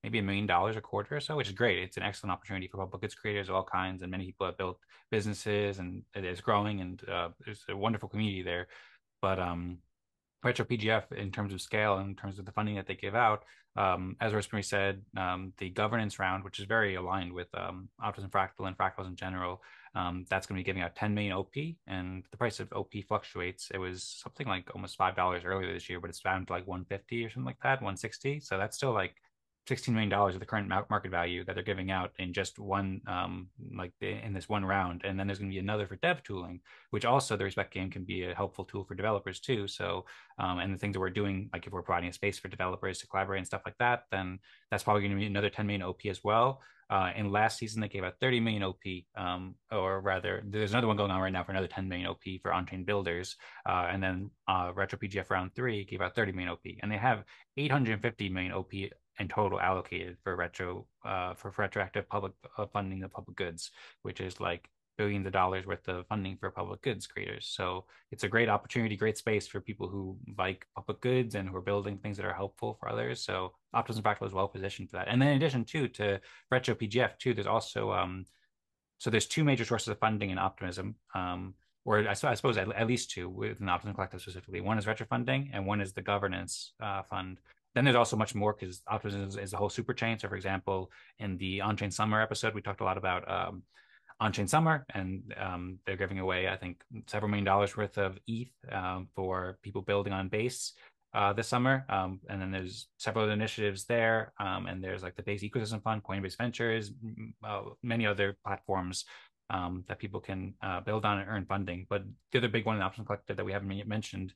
maybe $1 million a quarter or so, which is great. It's an excellent opportunity for public goods creators of all kinds, and many people have built businesses, and it is growing, and there's a wonderful community there. But retroPGF in terms of scale and in terms of the funding that they give out. As Rosmari said, the governance round, which is very aligned with Optimism Fractal and fractals in general, that's going to be giving out 10 million OP, and the price of OP fluctuates. It was something like almost $5 earlier this year, but it's down to like 150 or something like that, 160. So that's still like $16 million of the current market value that they're giving out in just one, in this one round. And then there's going to be another for dev tooling, which also the Respect game can be a helpful tool for developers too. So, and the things that we're doing, like if we're providing a space for developers to collaborate and stuff like that, then that's probably going to be another 10 million OP as well. In last season, they gave out 30 million OP, or rather, there's another one going on right now for another 10 million OP for on-chain builders. And then retroPGF round 3 gave out 30 million OP, and they have 850 million OP in total allocated for retroactive public funding of public goods, which is like billions of dollars worth of funding for public goods creators. So it's a great opportunity, great space for people who like public goods and who are building things that are helpful for others. So Optimism Fractal is well positioned for that. And then in addition to retroPGF too, there's also so there's two major sources of funding in Optimism. Or I suppose at least two within Optimism Collective specifically. One is retro funding, and one is the governance fund. Then there's also much more because Optimism is a whole super chain. So, for example, in the On-Chain Summer episode, we talked a lot about On-Chain Summer, and they're giving away, I think, several $1 million worth of ETH for people building on Base this summer. And then there's several other initiatives there. And there's like the Base Ecosystem Fund, Coinbase Ventures, many other platforms that people can build on and earn funding. But the other big one in the Optimism Collective that we haven't yet mentioned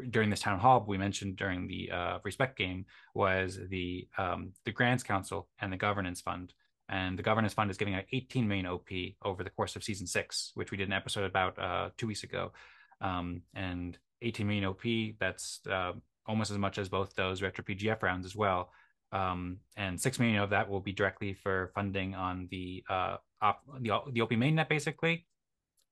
during this town hall, we mentioned during the Respect game, was the Grants Council and the Governance Fund. And the Governance Fund is giving out 18 million OP over the course of season 6, which we did an episode about 2 weeks ago. And 18 million OP, that's almost as much as both those retroPGF rounds as well. And 6 million of that will be directly for funding on the OP mainnet, basically.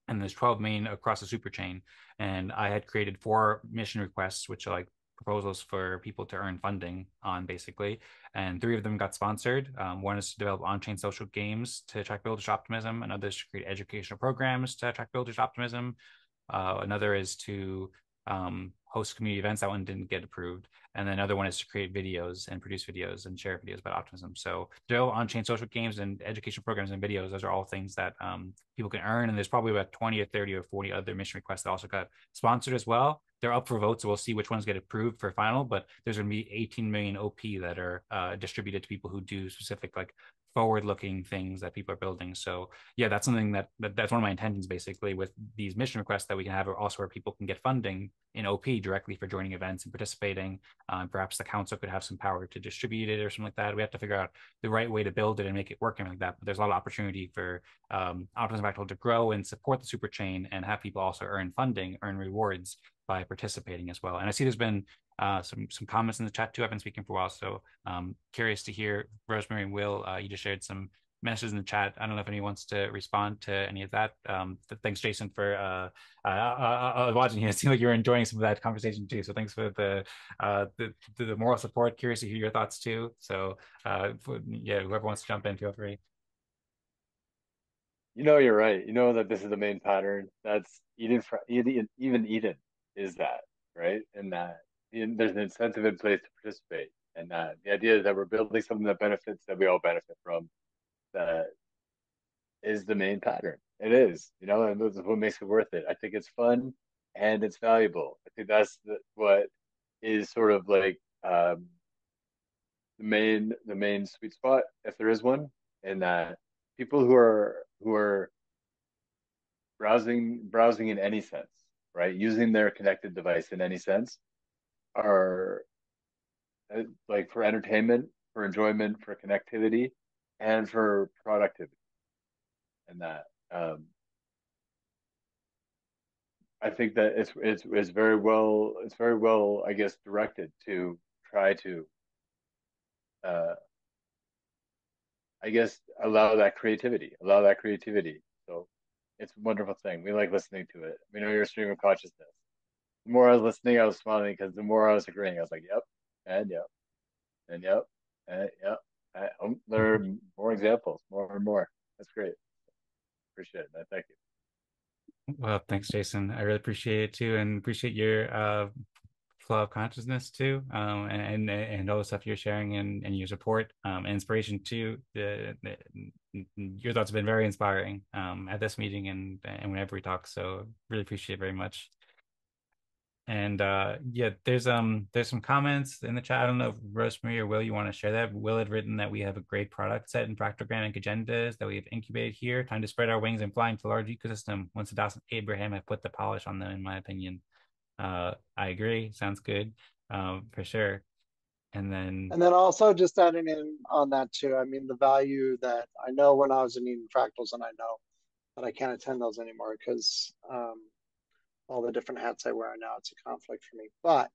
And there's 12 million across the super chain. And I had created 4 mission requests, which are like proposals for people to earn funding on, basically. And 3 of them got sponsored. One is to develop on-chain social games to attract builders to optimism. Another is to create educational programs to attract builders to optimism. Another is to host community events. That one didn't get approved. And then another one is to create videos and produce videos and share videos about optimism. So develop on-chain social games and education programs and videos. Those are all things that people can earn. And there's probably about 20 or 30 or 40 other mission requests that also got sponsored as well. They're up for vote, so we'll see which ones get approved for final. But there's going to be 18 million OP that are distributed to people who do specific like forward-looking things that people are building. So yeah, that's something that's one of my intentions basically with these mission requests that we can have, also where people can get funding in OP directly for joining events and participating. Perhaps the council could have some power to distribute it or something like that. We have to figure out the right way to build it and make it work and like that. But there's a lot of opportunity for Optimism Fractal to grow and support the super chain and have people also earn funding, earn rewards by participating as well. And I see there's been some comments in the chat too. I've been speaking for a while, so curious to hear. Rosmari and Will, you just shared some messages in the chat. I don't know if anyone wants to respond to any of that. Thanks, Jason, for watching here. It seemed like you were enjoying some of that conversation too. So thanks for the moral support. Curious to hear your thoughts too. So yeah, whoever wants to jump in, feel free. You know, you're right. You know that this is the main pattern. That's even Eden is that, right? And that there's an incentive in place to participate. And that the idea is that we're building something that benefits, that we all benefit from, that is the main pattern. It is, you know, and that's what makes it worth it. I think it's fun and it's valuable. I think that's what is sort of like the main sweet spot, if there is one, and that people who are browsing in any sense, right, using their connected device in any sense, are like for entertainment, for enjoyment, for connectivity, and for productivity. And that I think that it's very well, I guess, directed to try to I guess allow that creativity. So it's a wonderful thing. We like listening to it. We know you're a stream of consciousness. The more I was listening, I was smiling, because the more I was agreeing, I was like, yep, and yep, and yep, and yep. There are more examples, more and more. That's great. Appreciate it, man. Thank you. Well, thanks, Jason. I really appreciate it too, and appreciate your flow of consciousness too, and all the stuff you're sharing and your support and inspiration too. Your thoughts have been very inspiring at this meeting and whenever we talk. So really appreciate it very much. And yeah, there's some comments in the chat. I don't know if Rosmari or Will, you want to share that. Will had written that we have a great product set in fractalgram and Cagendas that we have incubated here. Time to spread our wings and fly into a large ecosystem. Once Adas and Abraham have put the polish on them, in my opinion. I agree. Sounds good. For sure. And then also just adding in on that too. I mean, the value that I know when I was in Eden Fractals, and I know that I can't attend those anymore because all the different hats I wear now, it's a conflict for me. But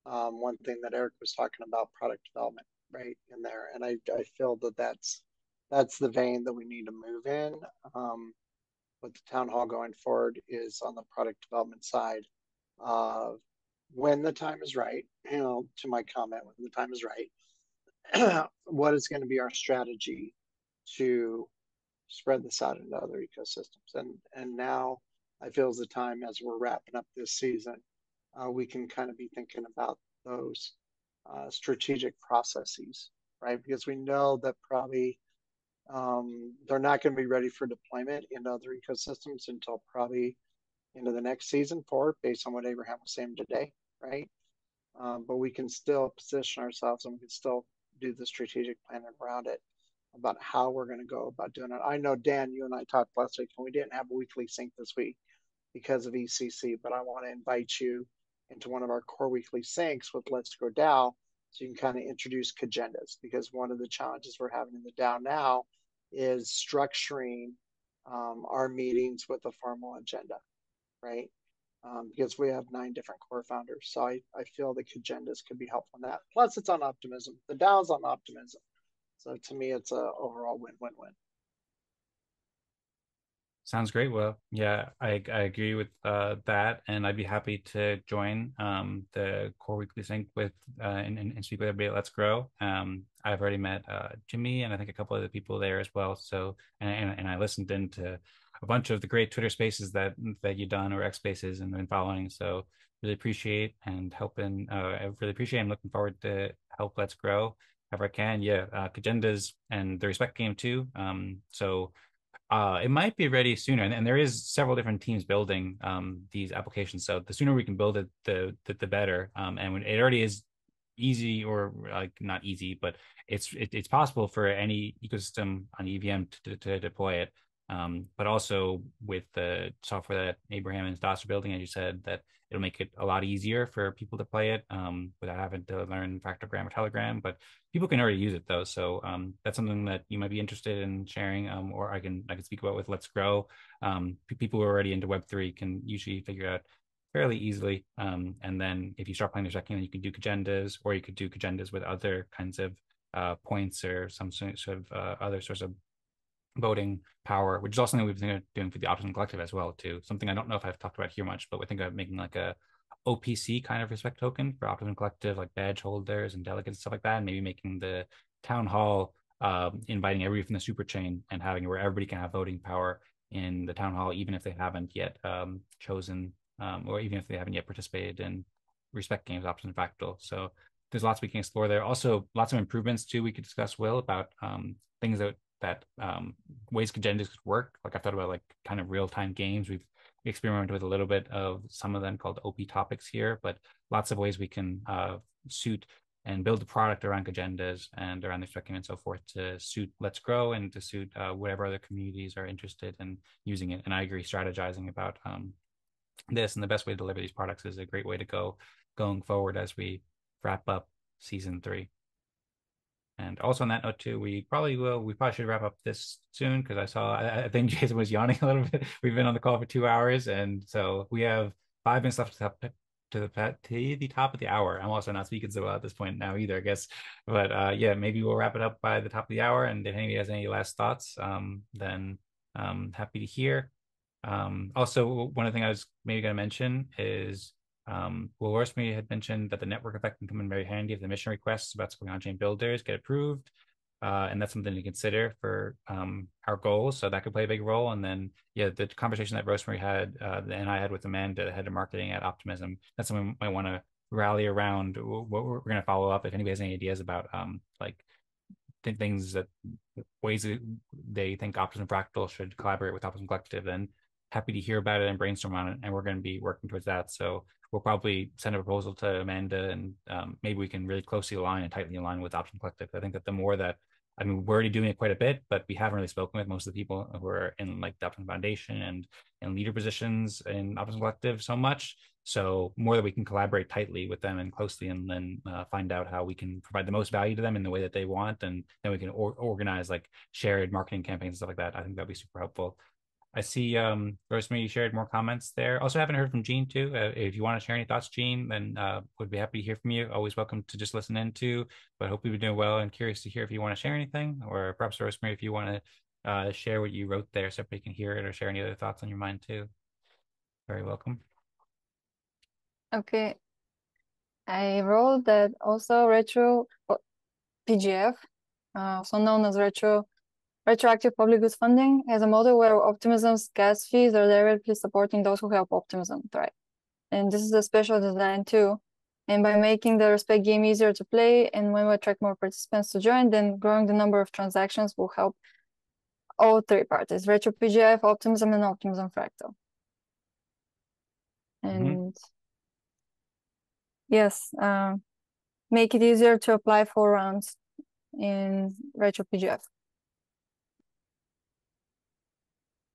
one thing that Eric was talking about, product development, right in there, and I feel that that's the vein that we need to move in. With the town hall going forward is on the product development side. When the time is right, to my comment, when the time is right, what is going to be our strategy to spread this out into other ecosystems? And now I feel is the time, as we're wrapping up this season, we can kind of be thinking about those strategic processes, right? Because we know that probably they're not going to be ready for deployment into other ecosystems until probably into the next season forward, based on what Abraham was saying today, right? But we can still position ourselves and we can still do the strategic planning around it about how we're going to go about doing it. I know, Dan, you and I talked last week, and we didn't have a weekly sync this week because of ECC, but I want to invite you into one of our core weekly syncs with Let's Go DAO, so you can kind of introduce Cagendas, because one of the challenges we're having in the DAO now is structuring our meetings with a formal agenda, right? Because we have 9 different core founders. So I feel the Cagendas could be helpful in that. Plus, it's on Optimism. The DAO's on Optimism. So to me, it's a overall win-win-win. sounds great, Will. Yeah, I agree with that, and I'd be happy to join the core weekly sync with and speak with everybody at Let's Grow. I've already met Jimmy and I think a couple of the people there as well. So and I listened into a bunch of the great Twitter spaces that you've done, or X spaces, and been following. So really appreciate and helping. I really appreciate. I'm looking forward to help Let's Grow however I can. Yeah, Cagendas and the Respect game too. So it might be ready sooner, and there is several different teams building these applications. So the sooner we can build it, the better. And when it already is easy, or like not easy, but it's possible for any ecosystem on EVM to deploy it. But also with the software that Abraham and Stas are building, as you said, that it'll make it a lot easier for people to play it without having to learn fractalgram or telegram. But people can already use it though, so that's something that you might be interested in sharing, or I can speak about with Let's Grow. People who are already into Web3 can usually figure out fairly easily. And then if you start playing the second, you can do Cagendas, or you could do Cagendas with other kinds of points or some sort of other sorts of voting power, which is also something we've been doing for the Optimism Collective as well too. Something I don't know if I've talked about here much, but we're thinking of making like a OPC kind of respect token for Optimism Collective, like badge holders and delegates and stuff like that, and maybe making the town hall inviting everybody from the Superchain and having where everybody can have voting power in the town hall, even if they haven't yet chosen or even if they haven't yet participated in Respect Games, Optimism Fractal. So there's lots we can explore there. Also, lots of improvements too we could discuss, Will, about things that ways Cagendas could work. Like I've thought about like kind of real-time games. We've experimented with a little bit of some of them called OP topics here, but lots of ways we can suit and build the product around Cagendas and around the tracking and so forth to suit Let's Grow and to suit whatever other communities are interested in using it. And I agree, strategizing about this and the best way to deliver these products is a great way to go going forward as we wrap up season 3. And also on that note too, we probably should wrap up this soon, because I think Jason was yawning a little bit. We've been on the call for 2 hours, and so we have 5 minutes left to the top of the hour. I'm also not speaking so well at this point now either, I guess. But yeah, maybe we'll wrap it up by the top of the hour. And if anybody has any last thoughts, then happy to hear. Also, one of the things I was maybe going to mention is Will Rosmari had mentioned that the network effect can come in very handy if the mission requests about supporting on-chain builders get approved. And that's something to consider for our goals. So that could play a big role. And then, yeah, the conversation that Rosmari had and I had with Amanda, the head of marketing at Optimism, that's something we might want to rally around what we're going to follow up. If anybody has any ideas about like things that ways that they think Optimism Fractal should collaborate with Optimism Collective, then happy to hear about it and brainstorm on it. And we're going to be working towards that. So we'll probably send a proposal to Amanda, and maybe we can really closely align and tightly align with Optimism Collective. I think that the more that, I mean, we're already doing it quite a bit, but we haven't really spoken with most of the people who are in like the Optimism Foundation and in leader positions in Optimism Collective so much. So more that we can collaborate tightly with them and closely, and then find out how we can provide the most value to them in the way that they want, and then we can organize like shared marketing campaigns and stuff like that. I think that'd be super helpful. I see Rosmari shared more comments there. Also haven't heard from Gene too. If you want to share any thoughts, Gene, then would be happy to hear from you. Always welcome to just listen in too, but hope you've been doing well and curious to hear if you want to share anything, or perhaps Rosmari, if you want to share what you wrote there so everybody can hear it, or share any other thoughts on your mind too. Very welcome. Okay. I wrote that also retroPGF, also known as retroactive public goods funding, as a model where Optimism's gas fees are directly supporting those who help Optimism thrive. And this is a special design too. And by making the Respect game easier to play, and when we attract more participants to join, then growing the number of transactions will help all three parties: retroPGF, Optimism, and Optimism Fractal. And yes, make it easier to apply for rounds in retroPGF.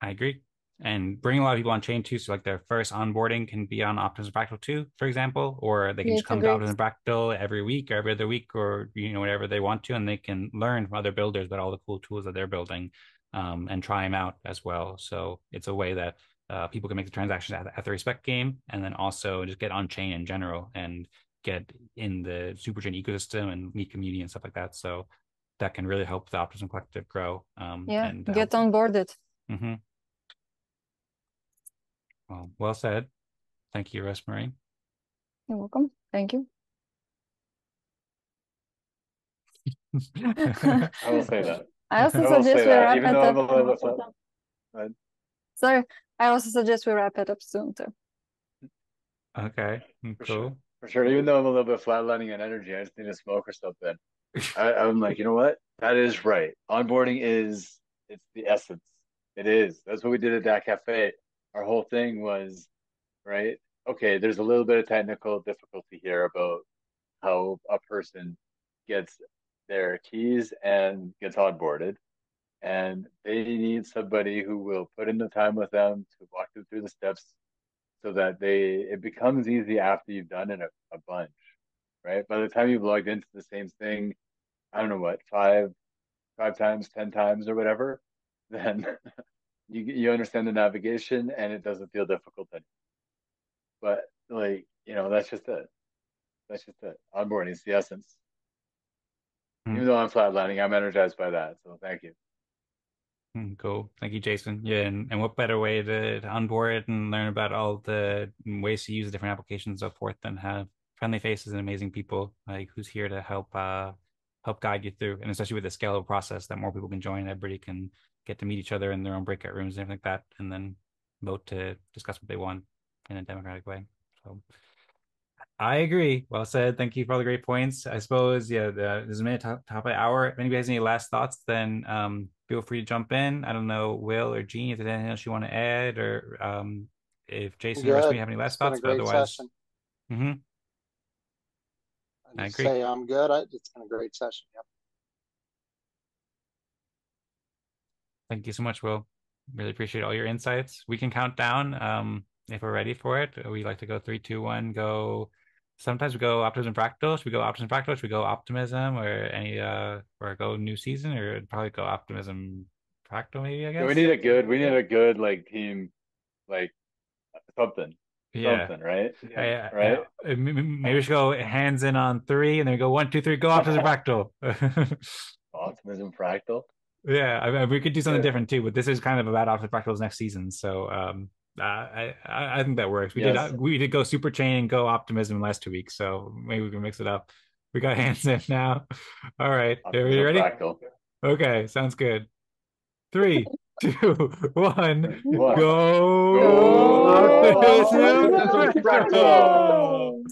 I agree. And bring a lot of people on chain too. So like their first onboarding can be on Optimism Fractal too, for example, or they can just come to Optimism Fractal every week or every other week, or whatever they want to, and they can learn from other builders about all the cool tools that they're building, and try them out as well. So it's a way that people can make the transactions at the Respect game, and then also just get on chain in general and get in the Superchain ecosystem and meet community and stuff like that. So that can really help the Optimism Collective grow. And get onboarded. Well said. Thank you, Rosmari. You're welcome. Thank you. I will say that. I also suggest we wrap it up. Sorry, I also suggest we wrap it up soon too. Okay, cool. For sure. Even though I'm a little bit flatlining on energy, I just need to smoke or something. I'm like, you know what? That is right. Onboarding it's the essence. It is. That's what we did at that cafe. Our whole thing was, right? Okay, there's a little bit of technical difficulty here about how a person gets their keys and gets onboarded. And they need somebody who will put in the time with them to walk them through the steps, so that it becomes easy after you've done it a bunch, right? By the time you've logged into the same thing, I don't know what, five times, 10 times or whatever, then you understand the navigation and it doesn't feel difficult anymore. But that's just it. Onboarding is the essence. Even though I'm flatlining, I'm energized by that. So thank you. Cool. Thank you, Jason. Yeah, and what better way to onboard and learn about all the ways to use the different applications and so forth than have friendly faces and amazing people like who's here to help guide you through, and especially with the scalable process that more people can join, everybody can get to meet each other in their own breakout rooms and everything like that, and then vote to discuss what they want in a democratic way. So I agree. Well said. Thank you for all the great points. I suppose, there's a minute top of the hour. If anybody has any last thoughts, then feel free to jump in. I don't know, Will or Jean, if there's anything else you want to add, or if Jason or Rosmari have any last thoughts, but otherwise. I agree. Say I'm good. It's been a great session. Yep. Thank you so much, Will. Really appreciate all your insights. We can count down if we're ready for it. We like to go 3, 2, 1, go. Sometimes we go Optimism Fractal. Should we go Optimism Fractal? Should we go Optimism, or go new season, or probably go Optimism Fractal maybe, I guess? We need a good like team, like something. Yeah. Something, right? Yeah. Right. Maybe we should go hands in on 3, and then we go 1, 2, 3, go Optimism Fractal. Optimism Fractal. Yeah, I mean, we could do something different too, but this is kind of about Optimism Fractals next season, so I think that works. We did go Superchain and go Optimism last 2 weeks, so maybe we can mix it up. We got hands in now. All right, are you ready? Fractal. Okay, sounds good. 3, 2, 1, Go Optimism Fractal.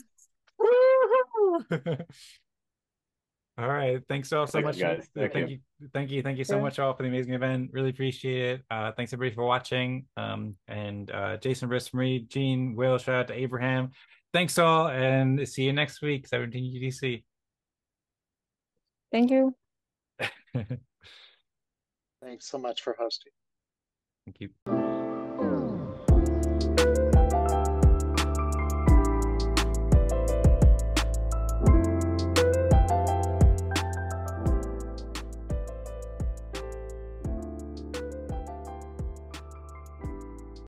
All right. Thanks all so Okay, much. guys. Thank you so Yeah. much all for the amazing event. Really appreciate it. Thanks everybody for watching. Jason, Rosmari, Gene, Will, shout out to Abraham. Thanks all, and see you next week, 17 UTC. Thank you. Thanks so much for hosting. Thank you.